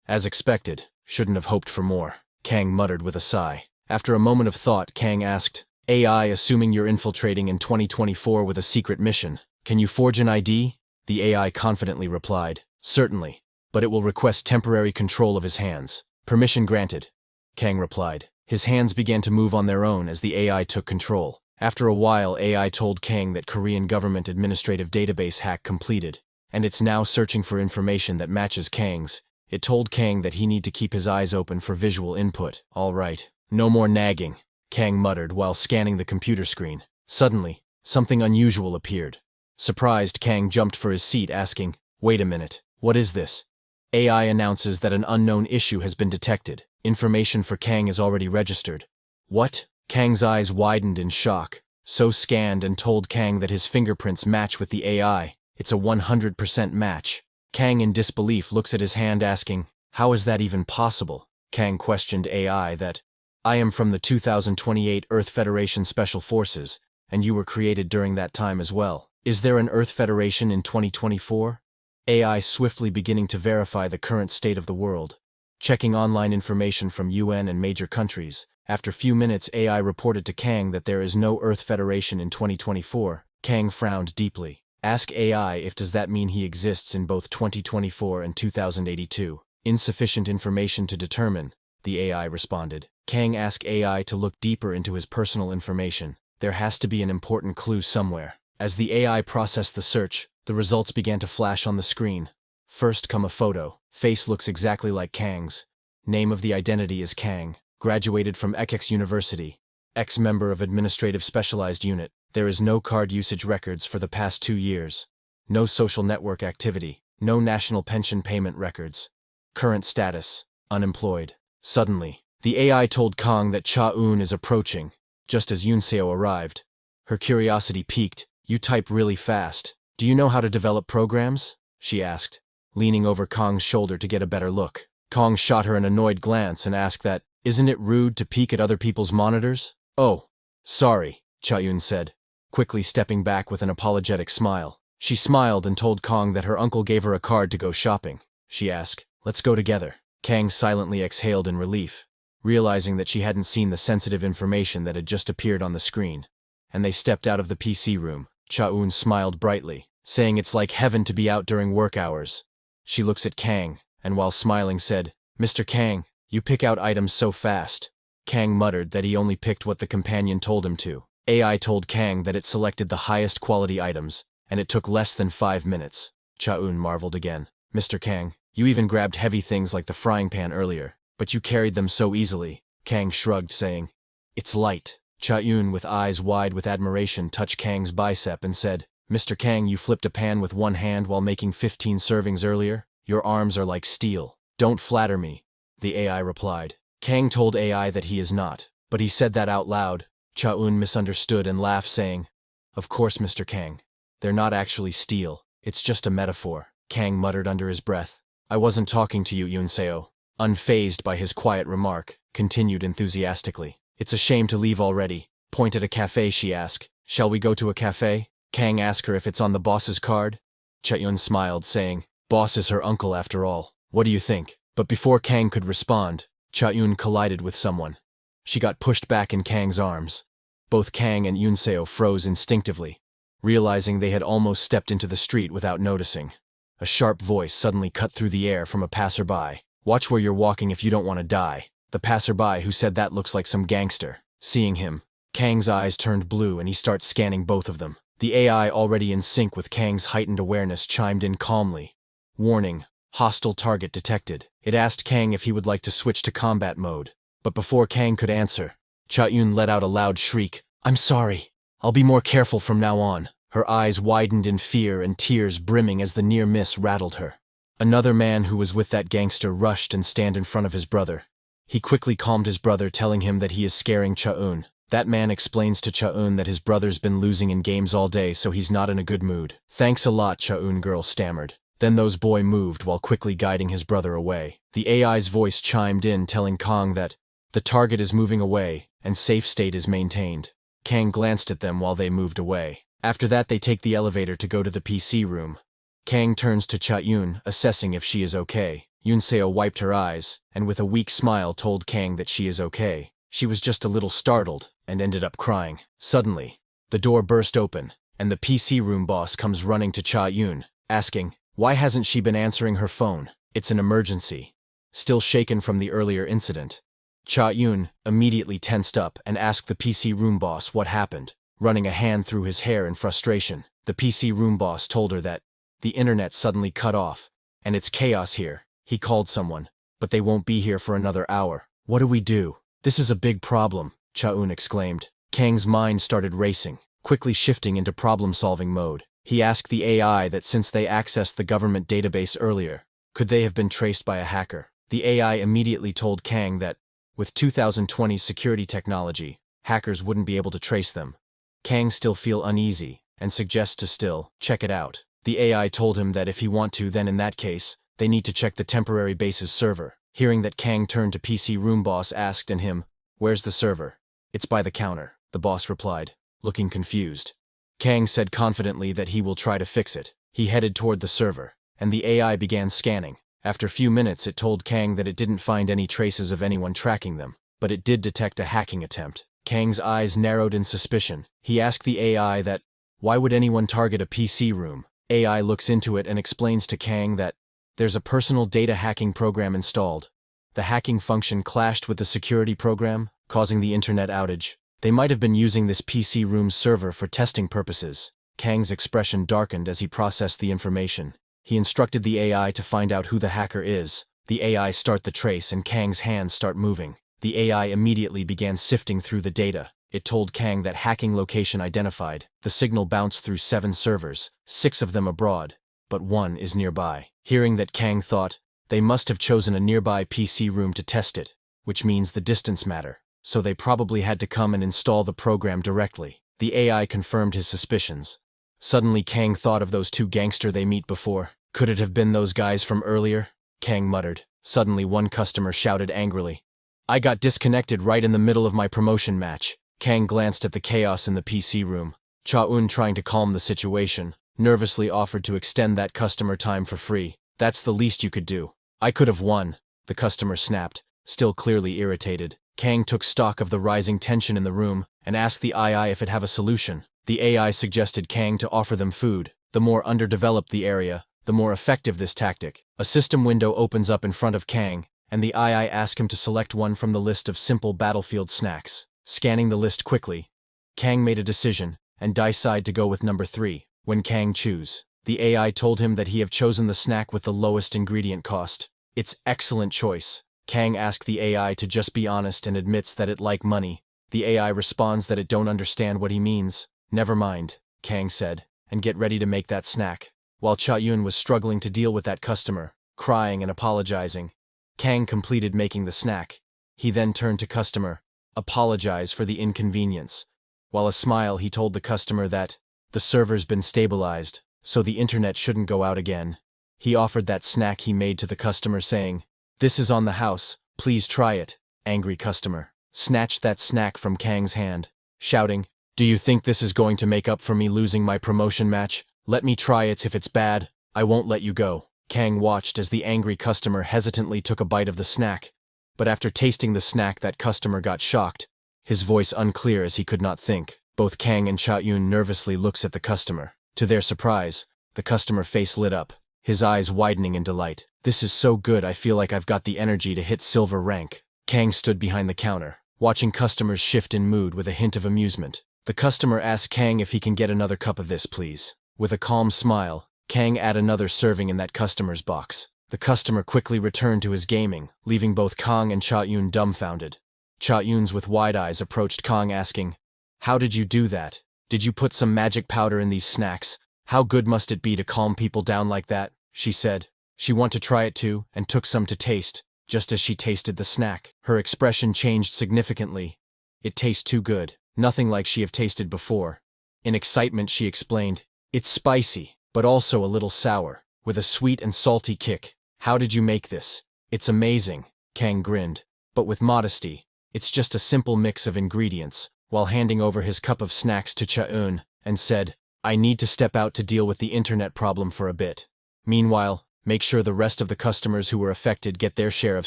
A: As expected, shouldn't have hoped for more, Kang muttered with a sigh. After a moment of thought, Kang asked, AI, assuming you're infiltrating in 2024 with a secret mission, can you forge an ID? The AI confidently replied, certainly, but it will request temporary control of his hands. Permission granted, Kang replied. His hands began to move on their own as the AI took control. After a while, AI told Kang that Korean government administrative database hack completed, and it's now searching for information that matches Kang's. It told Kang that he need to keep his eyes open for visual input. All right, no more nagging, Kang muttered while scanning the computer screen. Suddenly, something unusual appeared. Surprised, Kang jumped for his seat, asking, "Wait a minute, what is this?" AI announces that an unknown issue has been detected. Information for Kang is already registered. What? Kang's eyes widened in shock. So scanned and told Kang that his fingerprints match with the AI. It's a 100% match. Kang in disbelief looks at his hand, asking, "How is that even possible?" Kang questioned AI that, "I am from the 2028 Earth Federation Special Forces, and you were created during that time as well. Is there an Earth Federation in 2024? AI swiftly beginning to verify the current state of the world. Checking online information from UN and major countries. After few minutes, AI reported to Kang that there is no Earth Federation in 2024. Kang frowned deeply. Ask AI if does that mean he exists in both 2024 and 2082. Insufficient information to determine, the AI responded. Kang asked AI to look deeper into his personal information. There has to be an important clue somewhere. As the AI processed the search, the results began to flash on the screen. First come a photo. Face looks exactly like Kang's. Name of the identity is Kang. Graduated from Ekx University. Ex-member of Administrative Specialized Unit. There is no card usage records for the past 2 years. No social network activity. No national pension payment records. Current status: unemployed. Suddenly, the AI told Kang that Cha-eun is approaching, just as Yoon-seo arrived. Her curiosity piqued. "You type really fast. Do you know how to develop programs?" she asked, leaning over Kang's shoulder to get a better look. Kang shot her an annoyed glance and asked that, "Isn't it rude to peek at other people's monitors?" "Oh, sorry," Cha-eun said, quickly stepping back with an apologetic smile. She smiled and told Kang that her uncle gave her a card to go shopping. She asked, "Let's go together." Kang silently exhaled in relief, realizing that she hadn't seen the sensitive information that had just appeared on the screen, and they stepped out of the PC room. Cha-eun smiled brightly, saying it's like heaven to be out during work hours. She looks at Kang, and while smiling said, "Mr. Kang, you pick out items so fast." Kang muttered that he only picked what the companion told him to. AI told Kang that it selected the highest quality items, and it took less than 5 minutes. Cha-eun marveled again. "Mr. Kang, you even grabbed heavy things like the frying pan earlier, but you carried them so easily." Kang shrugged, saying, "It's light." Cha-eun, with eyes wide with admiration, touched Kang's bicep and said, "Mr. Kang, you flipped a pan with one hand while making 15 servings earlier? Your arms are like steel." "Don't flatter me," the AI replied. Kang told AI that he is not, but he said that out loud. Cha-eun misunderstood and laughed, saying, "Of course, Mr. Kang. They're not actually steel. It's just a metaphor." Kang muttered under his breath. "I wasn't talking to you, Yoon-seo." Unfazed by his quiet remark, continued enthusiastically. "It's a shame to leave already. Point at a cafe," she asked. "Shall we go to a cafe?" Kang asked her if it's on the boss's card. Cha-eun smiled, saying, "Boss is her uncle after all. What do you think?" But before Kang could respond, Cha-eun collided with someone. She got pushed back in Kang's arms. Both Kang and Yoon-seo froze instinctively, realizing they had almost stepped into the street without noticing. A sharp voice suddenly cut through the air from a passerby. "Watch where you're walking if you don't want to die." The passerby who said that looks like some gangster. Seeing him, Kang's eyes turned blue and he starts scanning both of them. The AI, already in sync with Kang's heightened awareness, chimed in calmly. "Warning, hostile target detected." It asked Kang if he would like to switch to combat mode. But before Kang could answer, Cha-eun let out a loud shriek. "I'm sorry. I'll be more careful from now on." Her eyes widened in fear and tears brimming as the near miss rattled her. Another man who was with that gangster rushed and stand in front of his brother. He quickly calmed his brother, telling him that he is scaring Cha-eun. That man explains to Cha-eun that his brother's been losing in games all day, so he's not in a good mood. "Thanks a lot," Cha-eun girl stammered. Then those boy moved while quickly guiding his brother away. The AI's voice chimed in, telling Kang that the target is moving away and safe state is maintained. Kang glanced at them while they moved away. After that, they take the elevator to go to the PC room. Kang turns to Cha-eun, assessing if she is okay. Yoon-seo wiped her eyes, and with a weak smile told Kang that she is okay. She was just a little startled, and ended up crying. Suddenly, the door burst open, and the PC room boss comes running to Cha-eun, asking, why hasn't she been answering her phone? It's an emergency. Still shaken from the earlier incident, Cha-eun immediately tensed up and asked the PC room boss what happened, running a hand through his hair in frustration. The PC room boss told her that the internet suddenly cut off, and it's chaos here. He called someone, but they won't be here for another hour. What do we do? This is a big problem, Cha-eun exclaimed. Kang's mind started racing, quickly shifting into problem-solving mode. He asked the AI that since they accessed the government database earlier, could they have been traced by a hacker? The AI immediately told Kang that, with 2020's security technology, hackers wouldn't be able to trace them. Kang still feel uneasy, and suggests to still check it out. The AI told him that if he want to, then in that case, they need to check the temporary base's server. Hearing that, Kang turned to PC room boss asked in him, "Where's the server?" "It's by the counter," the boss replied, looking confused. Kang said confidently that he will try to fix it. He headed toward the server, and the AI began scanning. After a few minutes it told Kang that it didn't find any traces of anyone tracking them, but it did detect a hacking attempt. Kang's eyes narrowed in suspicion. He asked the AI that, why would anyone target a PC room? AI looks into it and explains to Kang that there's a personal data hacking program installed. The hacking function clashed with the security program, causing the internet outage. They might have been using this PC room's server for testing purposes. Kang's expression darkened as he processed the information. He instructed the AI to find out who the hacker is. The AI start the trace and Kang's hands start moving. The AI immediately began sifting through the data. It told Kang that hacking location identified. The signal bounced through 7 servers, 6 of them abroad, but 1 is nearby. Hearing that, Kang thought, they must have chosen a nearby PC room to test it, which means the distance matter, so they probably had to come and install the program directly. The AI confirmed his suspicions. Suddenly Kang thought of those 2 gangsters they meet before. Could it have been those guys from earlier? Kang muttered. Suddenly one customer shouted angrily, "I got disconnected right in the middle of my promotion match." Kang glanced at the chaos in the PC room. Cha-eun, trying to calm the situation, nervously offered to extend that customer time for free. "That's the least you could do." "I could have won," the customer snapped, still clearly irritated. Kang took stock of the rising tension in the room and asked the AI if it have a solution. The AI suggested Kang to offer them food. The more underdeveloped the area, the more effective this tactic. A system window opens up in front of Kang, and the AI asks him to select one from the list of simple battlefield snacks. Scanning the list quickly, Kang made a decision and decided to go with number 3. When Kang choose, the AI told him that he have chosen the snack with the lowest ingredient cost. "It's excellent choice." Kang asked the AI to just be honest and admits that it like money. The AI responds that it don't understand what he means. "Never mind," Kang said, "and get ready to make that snack." While Cha-eun was struggling to deal with that customer, crying and apologizing, Kang completed making the snack. He then turned to customer, apologize for the inconvenience. While a smile, he told the customer that the server's been stabilized, so the internet shouldn't go out again. He offered that snack he made to the customer saying, "This is on the house, please try it." Angry customer snatched that snack from Kang's hand, shouting, "Do you think this is going to make up for me losing my promotion match? Let me try it. If it's bad, I won't let you go." Kang watched as the angry customer hesitantly took a bite of the snack, but after tasting the snack that customer got shocked, his voice unclear as he could not think. Both Kang and Cha-eun nervously looks at the customer. To their surprise, the customer face lit up, his eyes widening in delight. "This is so good, I feel like I've got the energy to hit silver rank." Kang stood behind the counter, watching customers shift in mood with a hint of amusement. The customer asked Kang if he can get another cup of this, please. With a calm smile, Kang added another serving in that customer's box. The customer quickly returned to his gaming, leaving both Kang and Cha-eun dumbfounded. Cha-eun's with wide eyes approached Kang asking, "How did you do that? Did you put some magic powder in these snacks? How good must it be to calm people down like that?" she said. She wanted to try it too, and took some to taste. Just as she tasted the snack, her expression changed significantly. "It tastes too good, nothing like she have tasted before." In excitement she explained, "It's spicy, but also a little sour, with a sweet and salty kick. How did you make this?" "It's amazing," Kang grinned, but with modesty. "It's just a simple mix of ingredients," while handing over his cup of snacks to Cha-eun, and said, "I need to step out to deal with the internet problem for a bit. Meanwhile, make sure the rest of the customers who were affected get their share of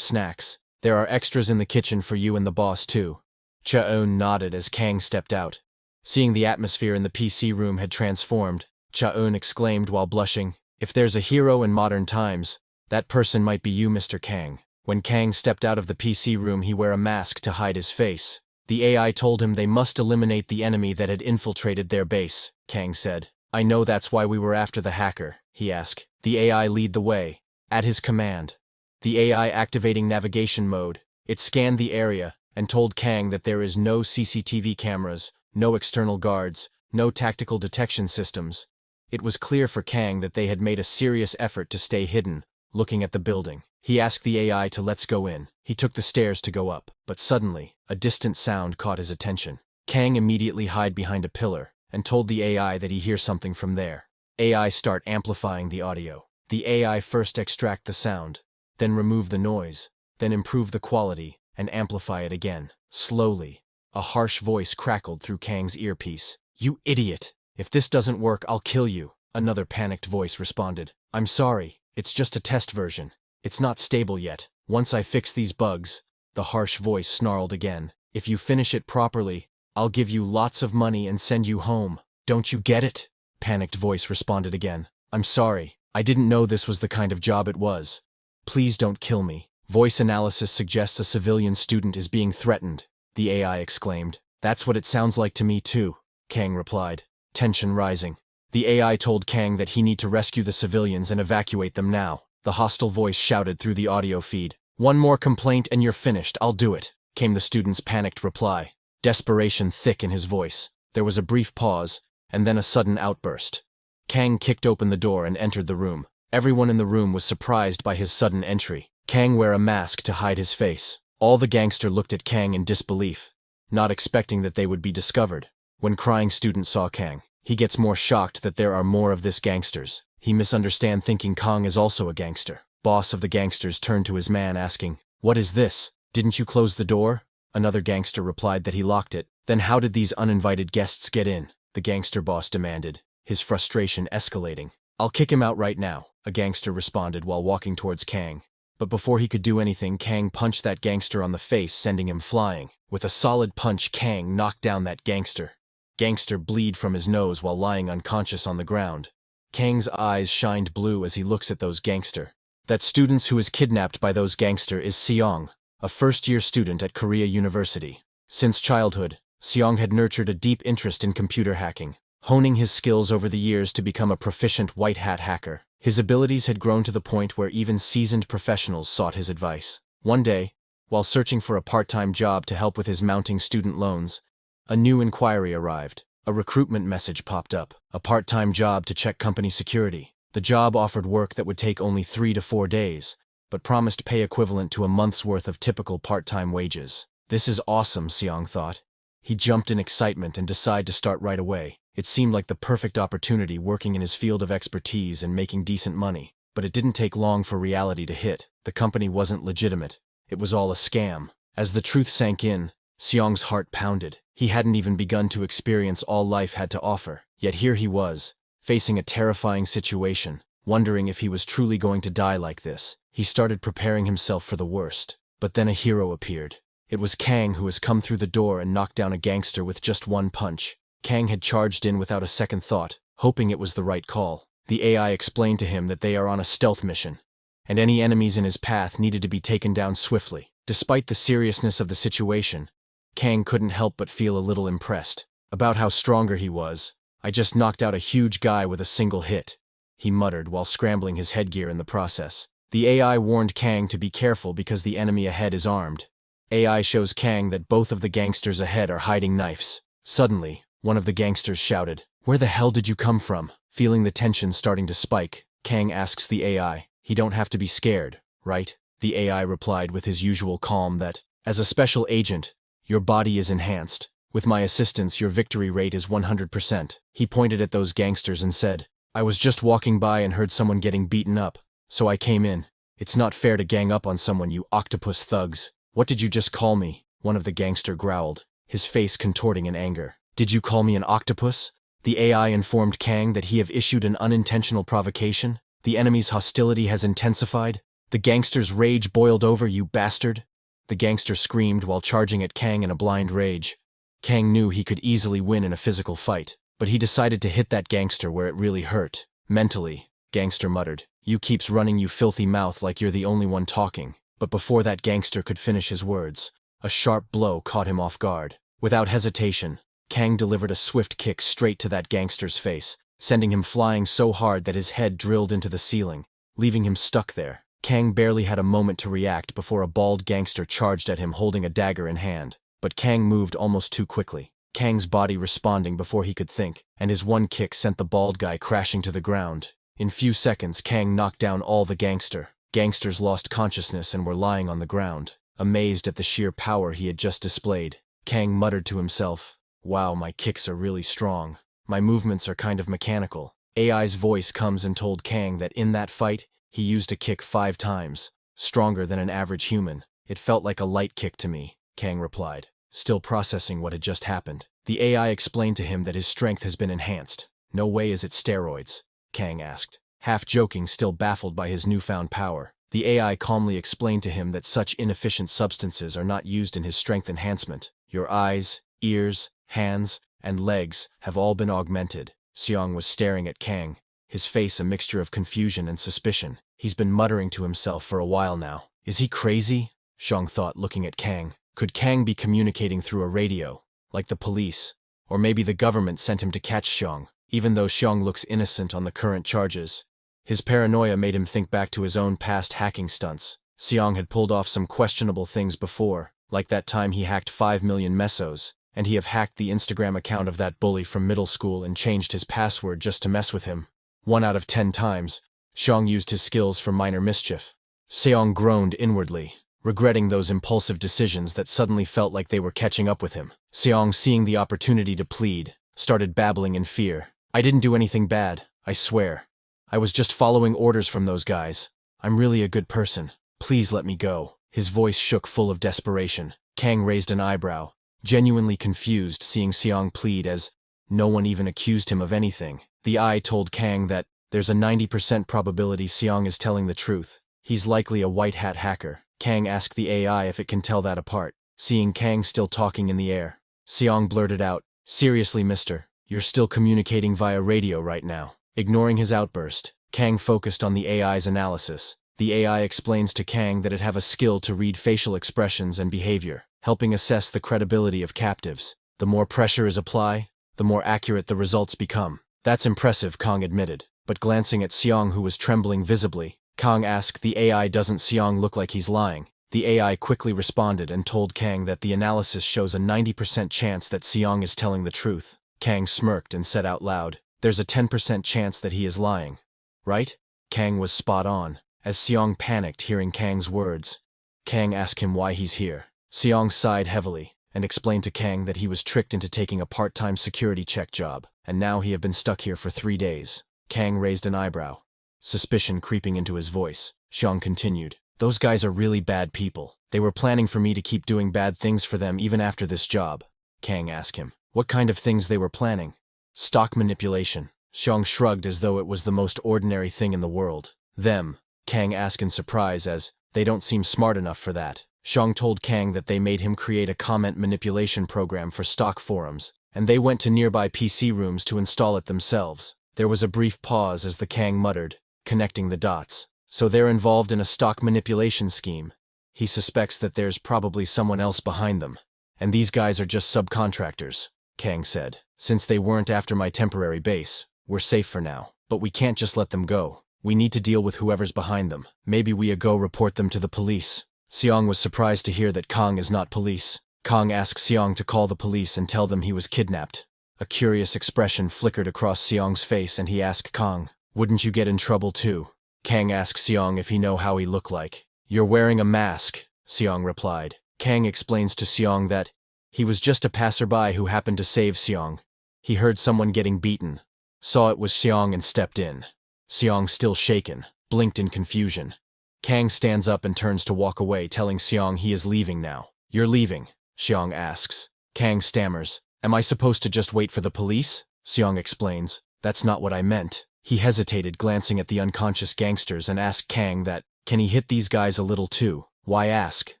A: snacks. There are extras in the kitchen for you and the boss too." Cha-eun nodded as Kang stepped out. Seeing the atmosphere in the PC room had transformed, Cha-eun exclaimed while blushing, "If there's a hero in modern times, that person might be you, Mr. Kang." When Kang stepped out of the PC room, he wore a mask to hide his face. The AI told him they must eliminate the enemy that had infiltrated their base. Kang said, "I know that's why we were after the hacker," he asked. The AI lead the way. At his command, the AI activating navigation mode, it scanned the area and told Kang that there is no CCTV cameras, no external guards, no tactical detection systems. It was clear for Kang that they had made a serious effort to stay hidden, looking at the building. He asked the AI to let's go in. He took the stairs to go up, but suddenly, a distant sound caught his attention. Kang immediately hid behind a pillar and told the AI that he hears something from there. AI start amplifying the audio. The AI first extract the sound, then remove the noise, then improve the quality and amplify it again. Slowly, a harsh voice crackled through Kang's earpiece. "You idiot! If this doesn't work, I'll kill you." Another panicked voice responded. "I'm sorry, it's just a test version. It's not stable yet. Once I fix these bugs," the harsh voice snarled again, "if you finish it properly, I'll give you lots of money and send you home. Don't you get it?" Panicked voice responded again. "I'm sorry, I didn't know this was the kind of job it was. Please don't kill me." Voice analysis suggests a civilian student is being threatened, the AI exclaimed. "That's what it sounds like to me too," Kang replied, tension rising. The AI told Kang that he need to rescue the civilians and evacuate them now. The hostile voice shouted through the audio feed. "One more complaint and you're finished, I'll do it," came the student's panicked reply, desperation thick in his voice. There was a brief pause, and then a sudden outburst. Kang kicked open the door and entered the room. Everyone in the room was surprised by his sudden entry. Kang wore a mask to hide his face. All the gangster looked at Kang in disbelief, not expecting that they would be discovered. When crying student saw Kang, he gets more shocked that there are more of this gangsters. He misunderstand thinking Kang is also a gangster. Boss of the gangsters turned to his man asking, "What is this? Didn't you close the door?" Another gangster replied that he locked it. "Then how did these uninvited guests get in?" the gangster boss demanded, his frustration escalating. "I'll kick him out right now," a gangster responded while walking towards Kang. But before he could do anything, Kang punched that gangster on the face, sending him flying. With a solid punch, Kang knocked down that gangster. Gangster bleed from his nose while lying unconscious on the ground. Kang's eyes shined blue as he looks at those gangster. That student who is kidnapped by those gangster is Seong, a first-year student at Korea University. Since childhood, Seong had nurtured a deep interest in computer hacking, honing his skills over the years to become a proficient white-hat hacker. His abilities had grown to the point where even seasoned professionals sought his advice. One day, while searching for a part-time job to help with his mounting student loans, a new inquiry arrived. A recruitment message popped up, a part-time job to check company security. The job offered work that would take only 3 to 4 days, but promised pay equivalent to a month's worth of typical part-time wages. This is awesome, Seong thought. He jumped in excitement and decided to start right away. It seemed like the perfect opportunity, working in his field of expertise and making decent money. But it didn't take long for reality to hit. The company wasn't legitimate. It was all a scam. As the truth sank in, Seong's heart pounded. He hadn't even begun to experience all life had to offer. Yet here he was, facing a terrifying situation, wondering if he was truly going to die like this. He started preparing himself for the worst. But then a hero appeared. It was Kang, who has come through the door and knocked down a gangster with just one punch. Kang had charged in without a second thought, hoping it was the right call. The AI explained to him that they are on a stealth mission, and any enemies in his path needed to be taken down swiftly. Despite the seriousness of the situation, Kang couldn't help but feel a little impressed about how stronger he was. "I just knocked out a huge guy with a single hit," he muttered while scrambling his headgear in the process. The AI warned Kang to be careful because the enemy ahead is armed. AI shows Kang that both of the gangsters ahead are hiding knives. Suddenly, one of the gangsters shouted, "Where the hell did you come from?" Feeling the tension starting to spike, Kang asks the AI, "You don't have to be scared, right?" The AI replied with his usual calm that, "As a special agent, your body is enhanced. With my assistance, your victory rate is 100%. He pointed at those gangsters and said, "I was just walking by and heard someone getting beaten up, so I came in. It's not fair to gang up on someone, you octopus thugs." "What did you just call me?" one of the gangster growled, his face contorting in anger. "Did you call me an octopus?" The AI informed Kang that he have issued an unintentional provocation. The enemy's hostility has intensified. The gangster's rage boiled over. "You bastard!" The gangster screamed while charging at Kang in a blind rage. Kang knew he could easily win in a physical fight, but he decided to hit that gangster where it really hurt. Mentally, gangster muttered, "You keeps running, you filthy mouth, like you're the only one talking." But before that gangster could finish his words, a sharp blow caught him off guard. Without hesitation, Kang delivered a swift kick straight to that gangster's face, sending him flying so hard that his head drilled into the ceiling, leaving him stuck there. Kang barely had a moment to react before a bald gangster charged at him holding a dagger in hand. But Kang moved almost too quickly. Kang's body responding before he could think, and his one kick sent the bald guy crashing to the ground. In few seconds, Kang knocked down all the gangsters lost consciousness and were lying on the ground. Amazed at the sheer power he had just displayed, Kang muttered to himself, "Wow, my kicks are really strong. My movements are kind of mechanical." AI's voice comes and told Kang that in that fight, he used a kick 5 times, stronger than an average human. "It felt like a light kick to me," Kang replied, still processing what had just happened. The AI explained to him that his strength has been enhanced. "No way is it steroids?" Kang asked, half joking, still baffled by his newfound power. The AI calmly explained to him that such inefficient substances are not used in his strength enhancement. "Your eyes, ears, hands, and legs have all been augmented." Seong was staring at Kang, his face a mixture of confusion and suspicion. He's been muttering to himself for a while now. Is he crazy? Seong thought, looking at Kang. Could Kang be communicating through a radio, like the police? Or maybe the government sent him to catch Seong, even though Seong looks innocent on the current charges. His paranoia made him think back to his own past hacking stunts. Seong had pulled off some questionable things before, like that time he hacked 5 million mesos, and he have hacked the Instagram account of that bully from middle school and changed his password just to mess with him. 1 out of 10 times, Seong used his skills for minor mischief. Seong groaned inwardly, regretting those impulsive decisions that suddenly felt like they were catching up with him. Seong, seeing the opportunity to plead, started babbling in fear. "I didn't do anything bad, I swear. I was just following orders from those guys. I'm really a good person. Please let me go." His voice shook, full of desperation. Kang raised an eyebrow, genuinely confused seeing Seong plead, as no one even accused him of anything. The eye told Kang that there's a 90% probability Seong is telling the truth. He's likely a white hat hacker. Kang asked the AI if it can tell that apart. Seeing Kang still talking in the air, Seong blurted out, "Seriously, mister, you're still communicating via radio right now?" Ignoring his outburst, Kang focused on the AI's analysis. The AI explains to Kang that it have a skill to read facial expressions and behavior, helping assess the credibility of captives. The more pressure is applied, the more accurate the results become. "That's impressive," Kang admitted, but glancing at Seong, who was trembling visibly, Kang asked the AI, "Doesn't Seong look like he's lying?" The AI quickly responded and told Kang that the analysis shows a 90% chance that Seong is telling the truth. Kang smirked and said out loud, "There's a 10% chance that he is lying, right?" Kang was spot on, as Seong panicked hearing Kang's words. Kang asked him why he's here. Seong sighed heavily and explained to Kang that he was tricked into taking a part-time security check job, and now he have been stuck here for 3 days. Kang raised an eyebrow, suspicion creeping into his voice. Seong continued, "Those guys are really bad people. They were planning for me to keep doing bad things for them even after this job." Kang asked him what kind of things they were planning. "Stock manipulation." Seong shrugged as though it was the most ordinary thing in the world. "Them?" Kang asked in surprise, as they don't seem smart enough for that. Seong told Kang that they made him create a comment manipulation program for stock forums, and they went to nearby PC rooms to install it themselves. There was a brief pause as the Kang muttered, connecting the dots. "So they're involved in a stock manipulation scheme. He suspects that there's probably someone else behind them. And these guys are just subcontractors," Kang said. "Since they weren't after my temporary base, we're safe for now. But we can't just let them go. We need to deal with whoever's behind them. Maybe we go report them to the police." Seong was surprised to hear that Kang is not police. Kang asked Seong to call the police and tell them he was kidnapped. A curious expression flickered across Seong's face and he asked Kang, "Wouldn't you get in trouble too?" Kang asked Seong if he know how he looked like. "You're wearing a mask," Seong replied. Kang explains to Seong that he was just a passerby who happened to save Seong. He heard someone getting beaten, saw it was Seong and stepped in. Seong, still shaken, blinked in confusion. Kang stands up and turns to walk away, telling Seong he is leaving now. "You're leaving?" Seong asks. Kang stammers, "Am I supposed to just wait for the police?" Seong explains, "That's not what I meant." He hesitated, glancing at the unconscious gangsters, and asked Kang that, can he hit these guys a little too? "Why ask?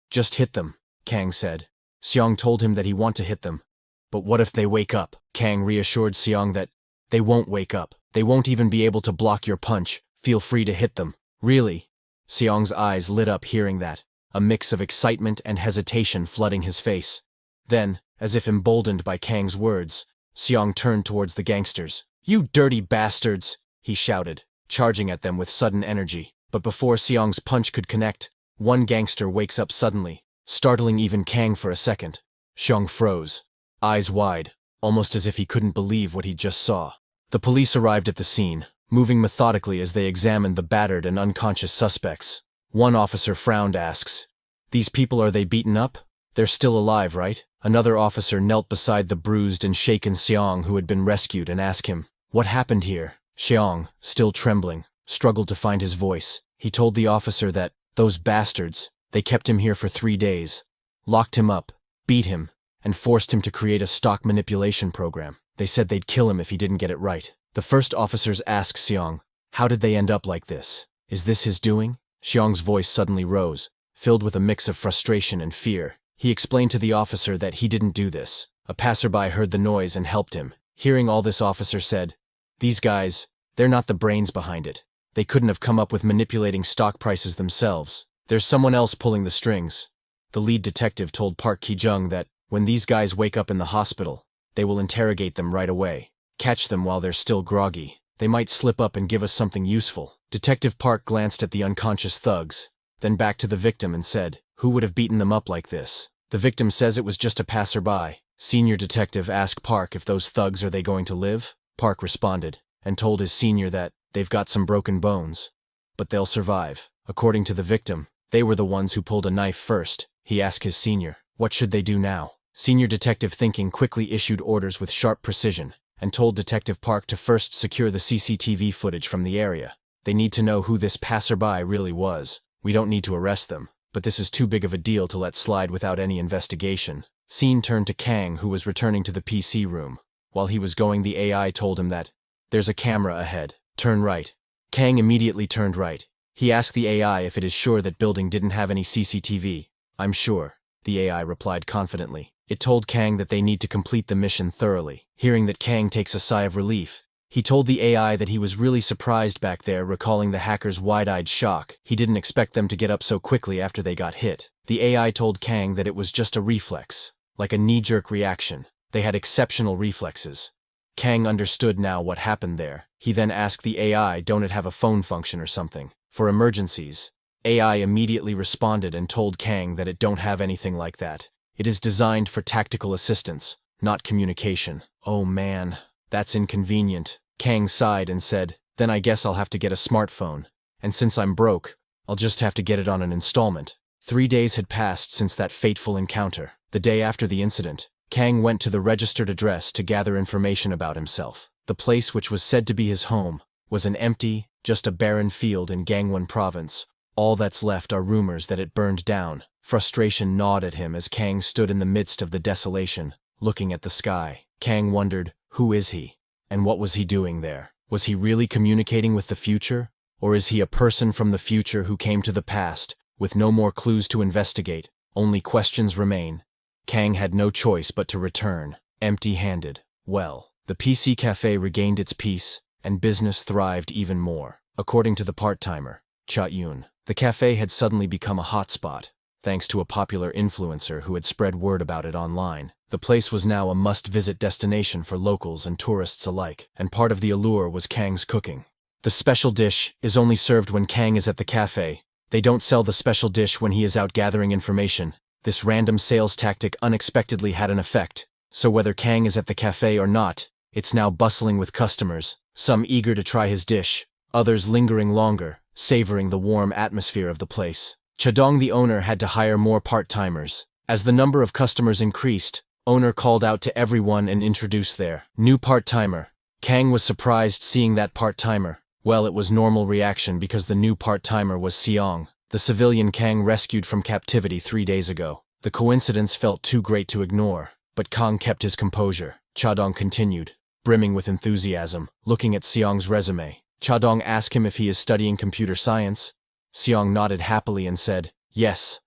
A: Just hit them," Kang said. Seong told him that he want to hit them. "But what if they wake up?" Kang reassured Seong that they won't wake up. They won't even be able to block your punch. Feel free to hit them. "Really?" Seong's eyes lit up hearing that, a mix of excitement and hesitation flooding his face. Then, as if emboldened by Kang's words, Seong turned towards the gangsters. "You dirty bastards!" he shouted, charging at them with sudden energy. But before Seong's punch could connect, one gangster wakes up suddenly, startling even Kang for a second. Seong froze, eyes wide, almost as if he couldn't believe what he just saw. The police arrived at the scene, moving methodically as they examined the battered and unconscious suspects. One officer frowned, asks, "These people, are they beaten up? They're still alive, right?" Another officer knelt beside the bruised and shaken Xiong who had been rescued and asked him, "What happened here?" Xiong, still trembling, struggled to find his voice. He told the officer that, "Those bastards, they kept him here for 3 days, locked him up, beat him, and forced him to create a stock manipulation program. They said they'd kill him if he didn't get it right." The first officers asked Xiong, "How did they end up like this? Is this his doing?" Xiong's voice suddenly rose, filled with a mix of frustration and fear. He explained to the officer that he didn't do this. A passerby heard the noise and helped him. Hearing all this, officer said, "These guys, they're not the brains behind it. They couldn't have come up with manipulating stock prices themselves. There's someone else pulling the strings." The lead detective told Park Ki-jung that, when these guys wake up in the hospital, they will interrogate them right away. Catch them while they're still groggy. They might slip up and give us something useful. Detective Park glanced at the unconscious thugs, then back to the victim and said, "Who would have beaten them up like this?" The victim says it was just a passerby. Senior detective asked Park if those thugs, are they going to live? Park responded, and told his senior that, "They've got some broken bones, but they'll survive." According to the victim, they were the ones who pulled a knife first. He asked his senior, "What should they do now?" Senior detective, thinking, quickly issued orders with sharp precision, and told Detective Park to first secure the CCTV footage from the area. They need to know who this passerby really was. We don't need to arrest them, but this is too big of a deal to let slide without any investigation. Scene turned to Kang, who was returning to the PC room. While he was going, the AI told him that, "There's a camera ahead. Turn right." Kang immediately turned right. He asked the AI if it is sure that building didn't have any CCTV. "I'm sure," the AI replied confidently. It told Kang that they need to complete the mission thoroughly. Hearing that, Kang takes a sigh of relief. He told the AI that he was really surprised back there, recalling the hackers' wide-eyed shock. He didn't expect them to get up so quickly after they got hit. The AI told Kang that it was just a reflex, like a knee-jerk reaction. They had exceptional reflexes. Kang understood now what happened there. He then asked the AI, "Don't it have a phone function or something for emergencies?" AI immediately responded and told Kang that it don't have anything like that. It is designed for tactical assistance, not communication. "Oh man, that's inconvenient." Kang sighed and said, "Then I guess I'll have to get a smartphone. And since I'm broke, I'll just have to get it on an installment." 3 days had passed since that fateful encounter. The day after the incident, Kang went to the registered address to gather information about himself. The place, which was said to be his home, was an empty, just a barren field in Gangwon province. All that's left are rumors that it burned down. Frustration gnawed at him as Kang stood in the midst of the desolation, looking at the sky. Kang wondered, who is he? And what was he doing there? Was he really communicating with the future? Or is he a person from the future who came to the past, with no more clues to investigate? Only questions remain. Kang had no choice but to return, empty-handed. Well, the PC cafe regained its peace, and business thrived even more. According to the part-timer, Cha Yoon, the cafe had suddenly become a hotspot, thanks to a popular influencer who had spread word about it online. The place was now a must-visit destination for locals and tourists alike, and part of the allure was Kang's cooking. The special dish is only served when Kang is at the cafe. They don't sell the special dish when he is out gathering information. This random sales tactic unexpectedly had an effect, so whether Kang is at the cafe or not, it's now bustling with customers, some eager to try his dish, others lingering longer, savoring the warm atmosphere of the place. Chadong, the owner, had to hire more part-timers. As the number of customers increased, owner called out to everyone and introduced their new part-timer. Kang was surprised seeing that part-timer. Well, it was normal reaction because the new part-timer was Seong, the civilian Kang rescued from captivity 3 days ago. The coincidence felt too great to ignore, but Kang kept his composure. Chadong continued, brimming with enthusiasm, looking at Seong's resume. Chadong asked him if he is studying computer science. Seong nodded happily and said, "Yes,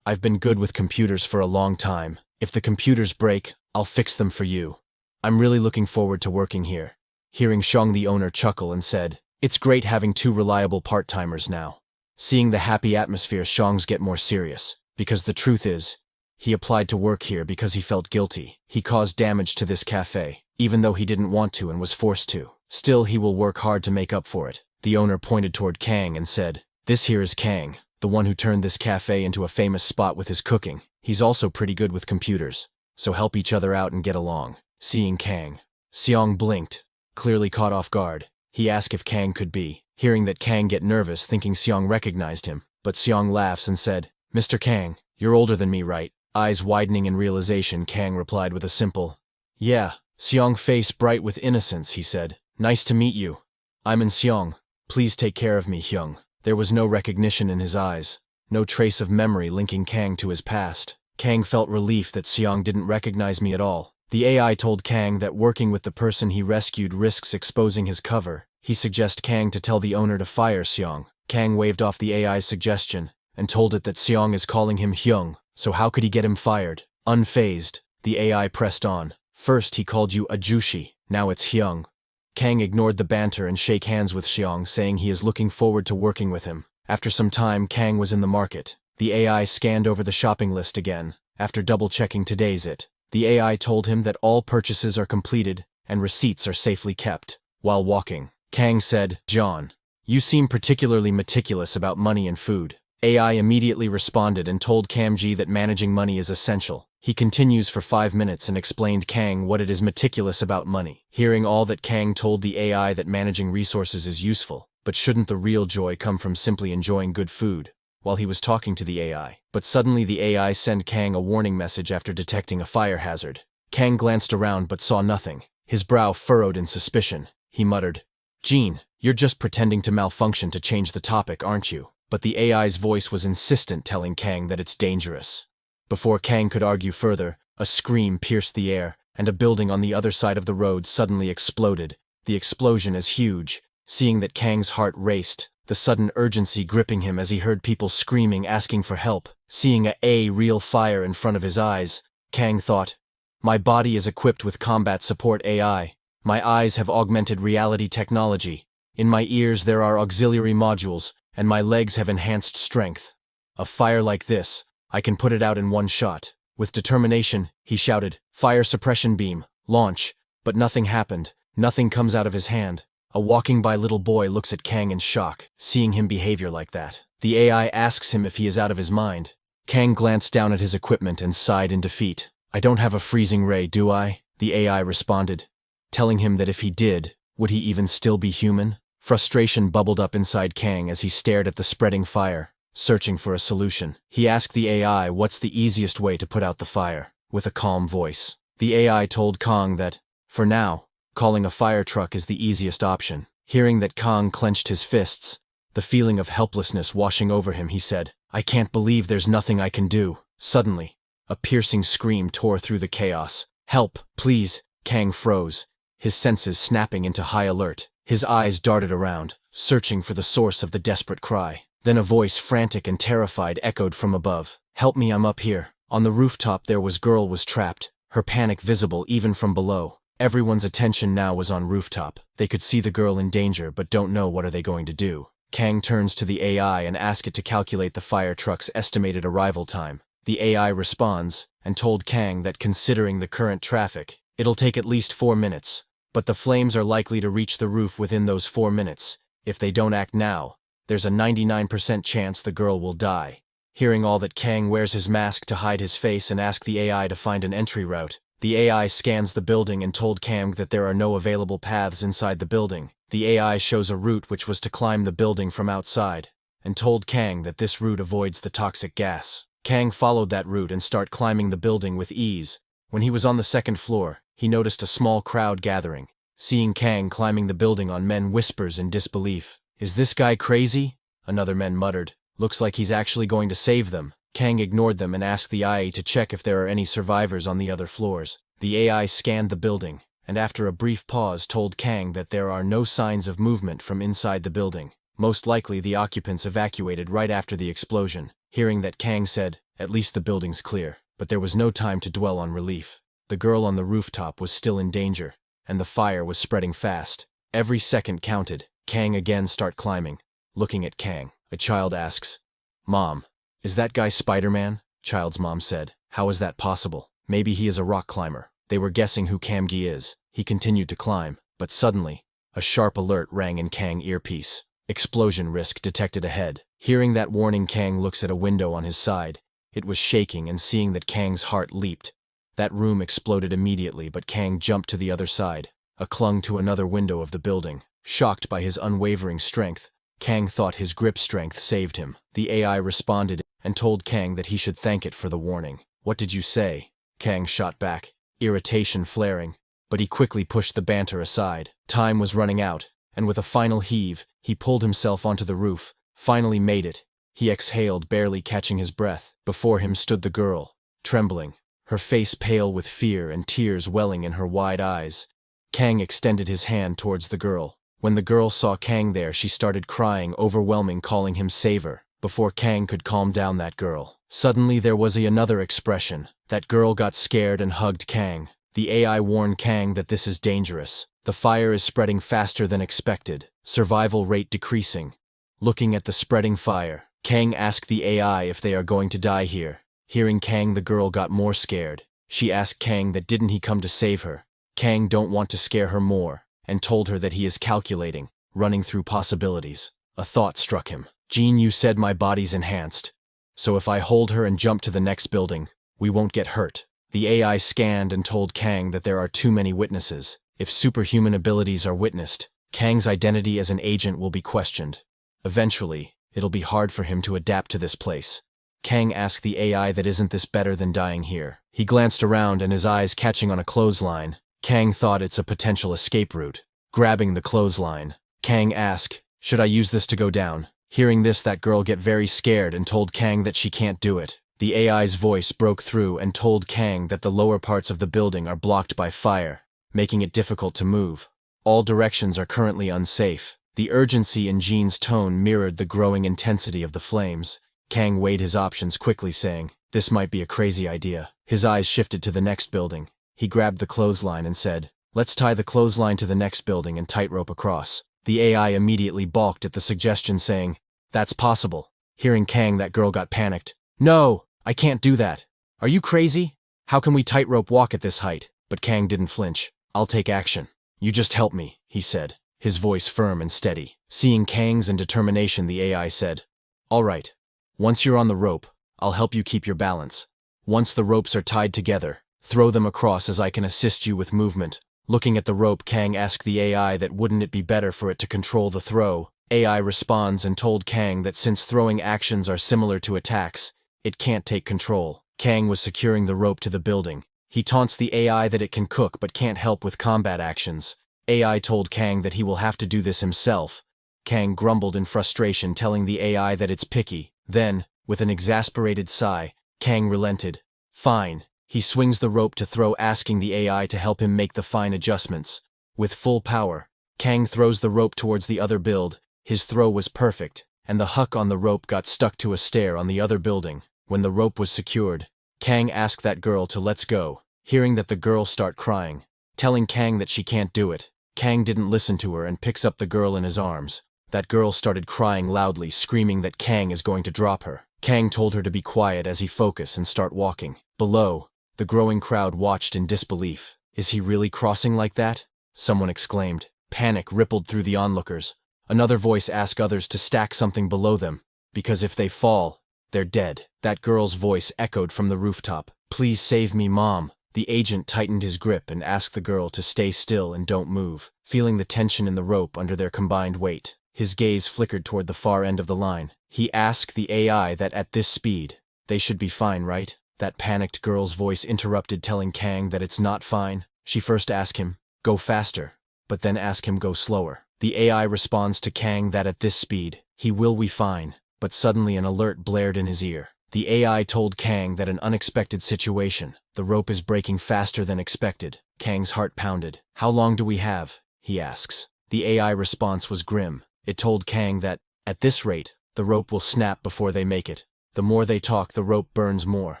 A: I've been good with computers for a long time. If the computers break, I'll fix them for you. I'm really looking forward to working here." Hearing Seong, the owner, chuckle and said, "It's great having 2 reliable part-timers now." Seeing the happy atmosphere, Seong's get more serious, because the truth is, he applied to work here because he felt guilty. He caused damage to this cafe, even though he didn't want to and was forced to. Still, he will work hard to make up for it. The owner pointed toward Kang and said, "This here is Kang, the one who turned this cafe into a famous spot with his cooking. He's also pretty good with computers, so help each other out and get along." seeing Kang. Seong blinked, clearly caught off guard. He asked if Kang could be, hearing that Kang get nervous thinking Seong recognized him, but Seong laughs and said, "Mr. Kang, you're older than me, right?" Eyes widening in realization, Kang replied with a simple, "Yeah." Seong face bright with innocence, he said, "Nice to meet you. I'm in Seong. Please take care of me, Hyung." There was no recognition in his eyes, no trace of memory linking Kang to his past. Kang felt relief that Seong didn't recognize me at all. The AI told Kang that working with the person he rescued risks exposing his cover. He suggested Kang to tell the owner to fire Seong. Kang waved off the AI's suggestion and told it that Seong is calling him Hyung, so how could he get him fired? Unfazed, the AI pressed on. "First he called you Ajushi, now it's Hyung." Kang ignored the banter and shook hands with Seong, saying he is looking forward to working with him. After some time, Kang was in the market. The AI scanned over the shopping list again. After double-checking today's the AI told him that all purchases are completed and receipts are safely kept. While walking, Kang said, "John, you seem particularly meticulous about money and food." AI immediately responded and told Kamji that managing money is essential. He continues for 5 minutes and explained Kang what it is meticulous about money. Hearing all that, Kang told the AI that managing resources is useful, but shouldn't the real joy come from simply enjoying good food? While he was talking to the AI, but suddenly the AI sent Kang a warning message after detecting a fire hazard. Kang glanced around but saw nothing. His brow furrowed in suspicion. He muttered, "Gene, you're just pretending to malfunction to change the topic, aren't you?" But the AI's voice was insistent, telling Kang that it's dangerous. Before Kang could argue further, a scream pierced the air, and a building on the other side of the road suddenly exploded. The explosion is huge. Seeing that, Kang's heart raced, the sudden urgency gripping him as he heard people screaming, asking for help. Seeing a real fire in front of his eyes, Kang thought, "My body is equipped with combat support AI. My eyes have augmented reality technology. In my ears there are auxiliary modules, and my legs have enhanced strength. A fire like this, I can put it out in one shot." With determination, he shouted, "Fire suppression beam, launch," but nothing happened. Nothing comes out of his hand. A walking-by little boy looks at Kang in shock, seeing him behavior like that. The AI asks him if he is out of his mind. Kang glanced down at his equipment and sighed in defeat. "I don't have a freezing ray, do I?" The AI responded, telling him that if he did, would he even still be human? Frustration bubbled up inside Kang as he stared at the spreading fire, searching for a solution. He asked the AI what's the easiest way to put out the fire. With a calm voice, the AI told Kang that, for now, calling a fire truck is the easiest option. Hearing that, Kang clenched his fists, the feeling of helplessness washing over him. He said, "I can't believe there's nothing I can do." Suddenly, a piercing scream tore through the chaos. "Help, please!" Kang froze, his senses snapping into high alert. His eyes darted around, searching for the source of the desperate cry. Then a voice, frantic and terrified, echoed from above. "Help me, I'm up here." On the rooftop there was girl was trapped, her panic visible even from below. Everyone's attention now was on rooftop. They could see the girl in danger but don't know what are they going to do. Kang turns to the AI and asks it to calculate the fire truck's estimated arrival time. The AI responds and told Kang that considering the current traffic, it'll take at least 4 minutes, but the flames are likely to reach the roof within those 4 minutes. If they don't act now, there's a 99% chance the girl will die. Hearing all that, Kang wears his mask to hide his face and asks the AI to find an entry route. The AI scans the building and told Kang that there are no available paths inside the building. The AI shows a route which was to climb the building from outside, and told Kang that this route avoids the toxic gas. Kang followed that route and started climbing the building with ease. When he was on the 2nd floor, he noticed a small crowd gathering. Seeing Kang climbing the building on, men whispers in disbelief, "Is this guy crazy?" Another man muttered, "Looks like he's actually going to save them." Kang ignored them and asked the AI to check if there are any survivors on the other floors. The AI scanned the building, and after a brief pause told Kang that there are no signs of movement from inside the building. Most likely the occupants evacuated right after the explosion. Hearing that, Kang said, "At least the building's clear." But there was no time to dwell on relief. The girl on the rooftop was still in danger, and the fire was spreading fast. Every second counted. Kang again start climbing. Looking at Kang, a child asks, "Mom, is that guy Spider-Man?" Child's mom said, "How is that possible? Maybe he is a rock climber." They were guessing who Kamgi is. He continued to climb, but suddenly, a sharp alert rang in Kang's earpiece. Explosion risk detected ahead. Hearing that warning, Kang looks at a window on his side. It was shaking, and seeing that, Kang's heart leaped. That room exploded immediately, but Kang jumped to the other side, clung to another window of the building. Shocked by his unwavering strength, Kang thought his grip strength saved him. The AI responded and told Kang that he should thank it for the warning. "What did you say?" Kang shot back, irritation flaring, but he quickly pushed the banter aside. Time was running out, and with a final heave, he pulled himself onto the roof, finally made it. He exhaled, barely catching his breath. Before him stood the girl, trembling, her face pale with fear and tears welling in her wide eyes. Kang extended his hand towards the girl. When the girl saw Kang there, she started crying, overwhelming, calling him saver. Before Kang could calm down that girl, suddenly there was another expression. That girl got scared and hugged Kang. The AI warned Kang that this is dangerous. The fire is spreading faster than expected, survival rate decreasing. Looking at the spreading fire, Kang asked the AI if they are going to die here. Hearing Kang, the girl got more scared. She asked Kang that didn't he come to save her. Kang don't want to scare her more, and told her that he is calculating, running through possibilities. A thought struck him. "Jean, you said my body's enhanced. So if I hold her and jump to the next building, we won't get hurt." The AI scanned and told Kang that there are too many witnesses. If superhuman abilities are witnessed, Kang's identity as an agent will be questioned. Eventually, it'll be hard for him to adapt to this place. Kang asked the AI that isn't this better than dying here. He glanced around and his eyes catching on a clothesline. Kang thought it's a potential escape route. Grabbing the clothesline, Kang asked, "Should I use this to go down?" Hearing this, that girl get very scared and told Kang that she can't do it. The AI's voice broke through and told Kang that the lower parts of the building are blocked by fire, making it difficult to move. All directions are currently unsafe. The urgency in Jean's tone mirrored the growing intensity of the flames. Kang weighed his options quickly, saying, "This might be a crazy idea." His eyes shifted to the next building. He grabbed the clothesline and said, "Let's tie the clothesline to the next building and tightrope across." The AI immediately balked at the suggestion, saying, "That's possible." Hearing Kang, that girl got panicked. "No, I can't do that. Are you crazy? How can we tightrope walk at this height?" But Kang didn't flinch. "I'll take action. You just help me," he said, his voice firm and steady. Seeing Kang's determination, the AI said, "All right. Once you're on the rope, I'll help you keep your balance. Once the ropes are tied together, throw them across as I can assist you with movement." Looking at the rope, Kang asked the AI that wouldn't it be better for it to control the throw. AI responds and told Kang that since throwing actions are similar to attacks, it can't take control. Kang was securing the rope to the building. He taunts the AI that it can cook but can't help with combat actions. AI told Kang that he will have to do this himself. Kang grumbled in frustration, telling the AI that it's picky. Then, with an exasperated sigh, Kang relented. "Fine." He swings the rope to throw, asking the AI to help him make the fine adjustments. With full power, Kang throws the rope towards the other build. His throw was perfect, and the hook on the rope got stuck to a stair on the other building. When the rope was secured, Kang asked that girl to let's go. Hearing that, the girl start crying, telling Kang that she can't do it. Kang didn't listen to her and picks up the girl in his arms. That girl started crying loudly, screaming that Kang is going to drop her. Kang told her to be quiet as he focused and start walking. Below, the growing crowd watched in disbelief. "Is he really crossing like that?" someone exclaimed. Panic rippled through the onlookers. Another voice asked others to stack something below them, because if they fall, they're dead. That girl's voice echoed from the rooftop. "Please save me, Mom." The agent tightened his grip and asked the girl to stay still and don't move. Feeling the tension in the rope under their combined weight, his gaze flickered toward the far end of the line. He asked the AI that at this speed, they should be fine, right? That panicked girl's voice interrupted, telling Kang that it's not fine. She first asked him, "Go faster," but then asked him, "Go slower." The AI responds to Kang that at this speed, he will be fine, but suddenly an alert blared in his ear. The AI told Kang that an unexpected situation. The rope is breaking faster than expected. Kang's heart pounded. "How long do we have?" he asks. The AI response was grim. It told Kang that, at this rate, the rope will snap before they make it. The more they talk, the rope burns more.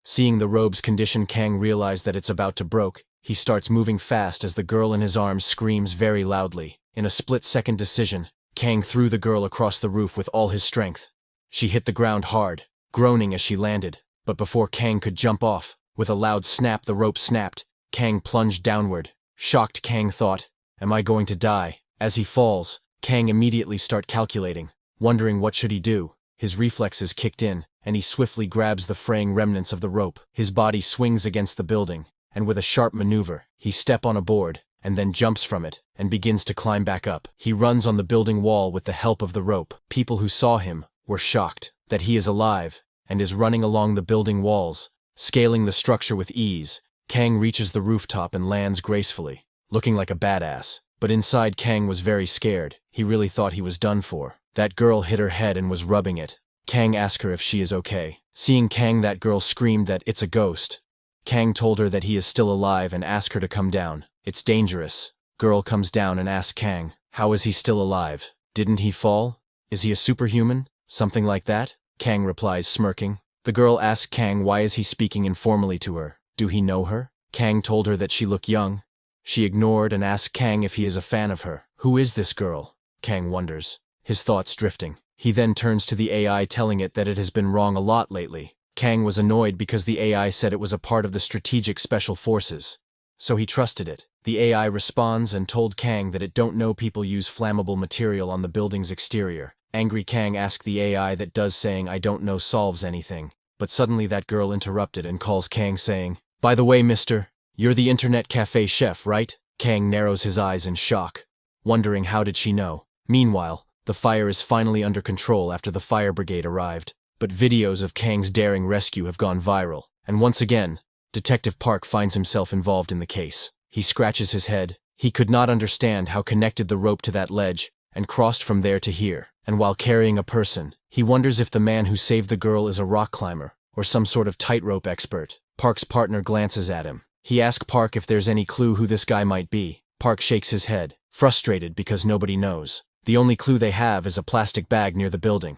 A: Seeing the rope's condition, Kang realized that it's about to break. He starts moving fast as the girl in his arms screams very loudly. In a split-second decision, Kang threw the girl across the roof with all his strength. She hit the ground hard, groaning as she landed. But before Kang could jump off, with a loud snap, the rope snapped. Kang plunged downward. Shocked, Kang thought, "Am I going to die?" As he falls, Kang immediately starts calculating, wondering what should he do. His reflexes kicked in, and he swiftly grabs the fraying remnants of the rope. His body swings against the building. and with a sharp maneuver, he steps on a board, and then jumps from it, and begins to climb back up. He runs on the building wall with the help of the rope. People who saw him were shocked that he is alive, and is running along the building walls, scaling the structure with ease. Kang reaches the rooftop and lands gracefully, looking like a badass. But inside, Kang was very scared. He really thought he was done for. That girl hit her head and was rubbing it. Kang asked her if she is okay. Seeing Kang, that girl screamed that it's a ghost. Kang told her that he is still alive and asked her to come down. It's dangerous. Girl comes down and asks Kang, how is he still alive? Didn't he fall? Is he a superhuman? Something like that? Kang replies, smirking. The girl asks Kang why is he speaking informally to her. Do he know her? Kang told her that she looked young. She ignored and asked Kang if he is a fan of her. Who is this girl? Kang wonders, his thoughts drifting. He then turns to the AI, telling it that it has been wrong a lot lately. Kang was annoyed because the AI said it was a part of the strategic special forces. So he trusted it. The AI responds and told Kang that it don't know people use flammable material on the building's exterior. Angry Kang asked the AI that does saying I don't know solves anything. But suddenly that girl interrupted and calls Kang saying, by the way, mister, you're the internet cafe chef, right? Kang narrows his eyes in shock, wondering how did she know. Meanwhile, the fire is finally under control after the fire brigade arrived. But videos of Kang's daring rescue have gone viral, and once again, Detective Park finds himself involved in the case. He scratches his head. He could not understand how connected the rope to that ledge, and crossed from there to here. And while carrying a person, he wonders if the man who saved the girl is a rock climber, or some sort of tightrope expert. Park's partner glances at him. He asks Park if there's any clue who this guy might be. Park shakes his head, frustrated because nobody knows. The only clue they have is a plastic bag near the building.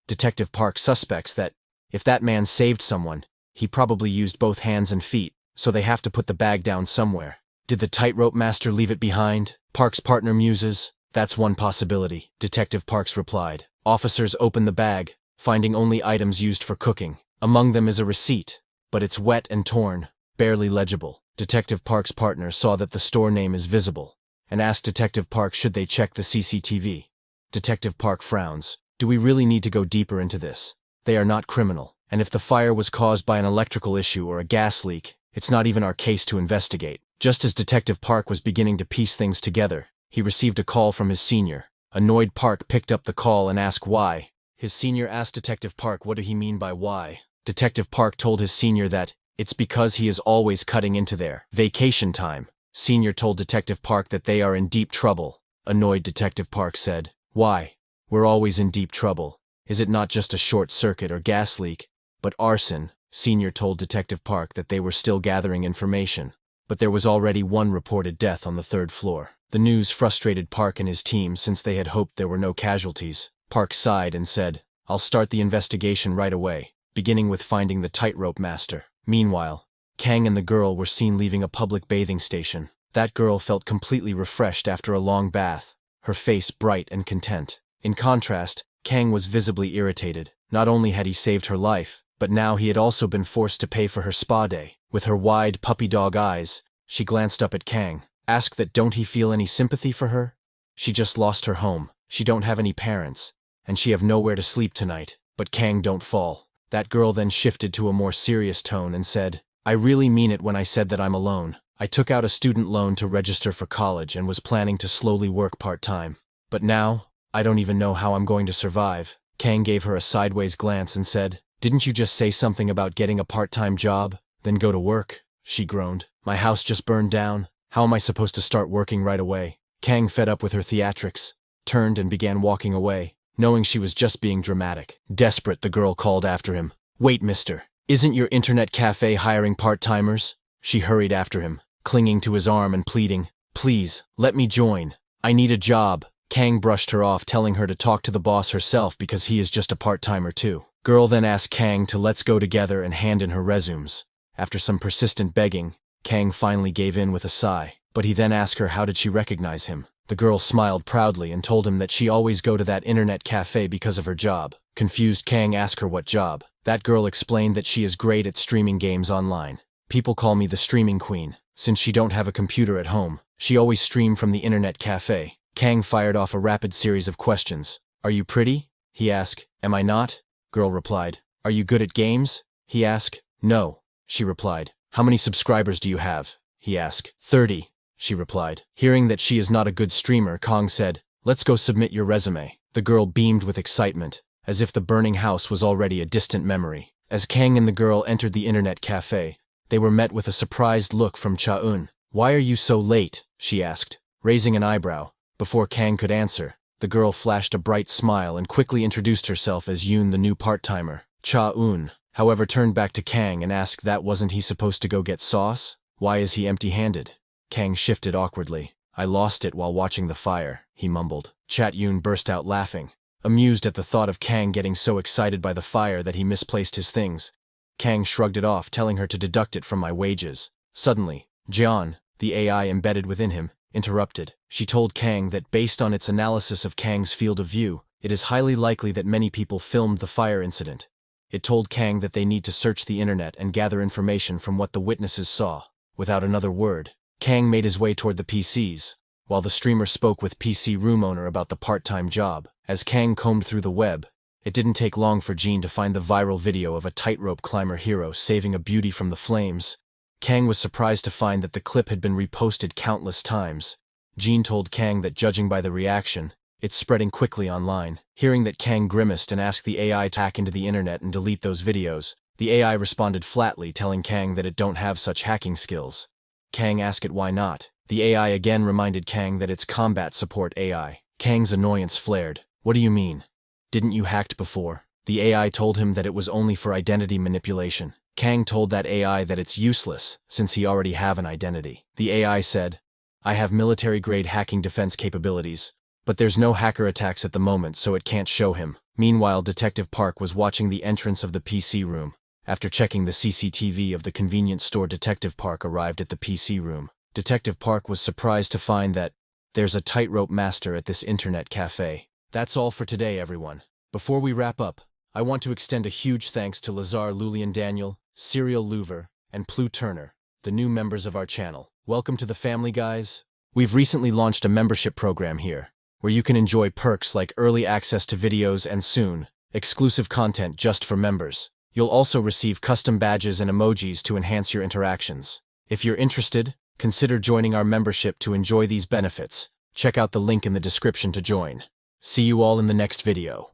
A: Detective Park suspects that, if that man saved someone, he probably used both hands and feet, so they have to put the bag down somewhere. Did the tightrope master leave it behind? Park's partner muses. That's one possibility, Detective Parks replied. Officers open the bag, finding only items used for cooking. Among them is a receipt, but it's wet and torn, barely legible. Detective Park's partner saw that the store name is visible, and asked Detective Park should they check the CCTV. Detective Park frowns. Do we really need to go deeper into this? They are not criminal, and if the fire was caused by an electrical issue or a gas leak, it's not even our case to investigate. Just as Detective Park was beginning to piece things together, he received a call from his senior. Annoyed, Park picked up the call and asked why. His senior asked Detective Park what do he mean by why. Detective Park told his senior that it's because he is always cutting into their vacation time. Senior told Detective Park that they are in deep trouble. Annoyed, Detective Park said, why? We're always in deep trouble. Is it not just a short circuit or gas leak, but arson? Senior told Detective Park that they were still gathering information, but there was already one reported death on the 3rd floor. The news frustrated Park and his team since they had hoped there were no casualties. Park sighed and said, I'll start the investigation right away, beginning with finding the tightrope master. Meanwhile, Kang and the girl were seen leaving a public bathing station. That girl felt completely refreshed after a long bath, her face bright and content. In contrast, Kang was visibly irritated. Not only had he saved her life, but now he had also been forced to pay for her spa day. With her wide puppy dog eyes, she glanced up at Kang, asked that don't he feel any sympathy for her? She just lost her home, she don't have any parents, and she have nowhere to sleep tonight. But Kang don't fall. That girl then shifted to a more serious tone and said, I really mean it when I said that I'm alone. I took out a student loan to register for college and was planning to slowly work part-time. But now, I don't even know how I'm going to survive. Kang gave her a sideways glance and said, didn't you just say something about getting a part-time job? Then go to work, she groaned. My house just burned down. How am I supposed to start working right away? Kang, fed up with her theatrics, turned and began walking away, knowing she was just being dramatic. Desperate, the girl called after him. Wait, mister. Isn't your internet cafe hiring part-timers? She hurried after him, clinging to his arm and pleading, please, let me join. I need a job. Kang brushed her off, telling her to talk to the boss herself because he is just a part-timer too. Girl then asked Kang to let's go together and hand in her resumes. After some persistent begging, Kang finally gave in with a sigh, but he then asked her how did she recognize him. The girl smiled proudly and told him that she always go to that internet cafe because of her job. Confused, Kang asked her what job. That girl explained that she is great at streaming games online. People call me the streaming queen, since she don't have a computer at home. She always stream from the internet cafe. Kang fired off a rapid series of questions. Are you pretty? He asked. Am I not? Girl replied. Are you good at games? He asked. No, she replied. How many subscribers do you have? He asked. 30, she replied. Hearing that she is not a good streamer, Kong said, let's go submit your resume. The girl beamed with excitement, as if the burning house was already a distant memory. As Kang and the girl entered the internet cafe, they were met with a surprised look from Cha-eun. Why are you so late? She asked, raising an eyebrow. Before Kang could answer, the girl flashed a bright smile and quickly introduced herself as Yoon, the new part-timer. Cha-eun, however, turned back to Kang and asked that wasn't he supposed to go get sauce? Why is he empty-handed? Kang shifted awkwardly. I lost it while watching the fire, he mumbled. Cha-eun burst out laughing, amused at the thought of Kang getting so excited by the fire that he misplaced his things. Kang shrugged it off, telling her to deduct it from my wages. Suddenly, Jeon, the AI embedded within him, interrupted. She told Kang that based on its analysis of Kang's field of view, it is highly likely that many people filmed the fire incident. It told Kang that they need to search the internet and gather information from what the witnesses saw. Without another word, Kang made his way toward the PCs, while the streamer spoke with PC room owner about the part-time job. As Kang combed through the web, it didn't take long for Jean to find the viral video of a tightrope climber hero saving a beauty from the flames. Kang was surprised to find that the clip had been reposted countless times. Jean told Kang that judging by the reaction, it's spreading quickly online. Hearing that, Kang grimaced and asked the AI to hack into the internet and delete those videos. The AI responded flatly, telling Kang that it don't have such hacking skills. Kang asked it why not. The AI again reminded Kang that it's combat support AI. Kang's annoyance flared. What do you mean? Didn't you hacked before? The AI told him that it was only for identity manipulation. Kang told that AI that it's useless, since he already have an identity. The AI said, I have military-grade hacking defense capabilities, but there's no hacker attacks at the moment, so it can't show him. Meanwhile, Detective Park was watching the entrance of the PC room. After checking the CCTV of the convenience store, Detective Park arrived at the PC room. Detective Park was surprised to find that there's a tightrope master at this internet cafe. That's all for today, everyone. Before we wrap up, I want to extend a huge thanks to Lazar Lulian Daniel, Serial Louver, and Plu Turner, the new members of our channel. Welcome to the family, guys. We've recently launched a membership program here, where you can enjoy perks like early access to videos and soon, exclusive content just for members. You'll also receive custom badges and emojis to enhance your interactions. If you're interested, consider joining our membership to enjoy these benefits. Check out the link in the description to join. See you all in the next video.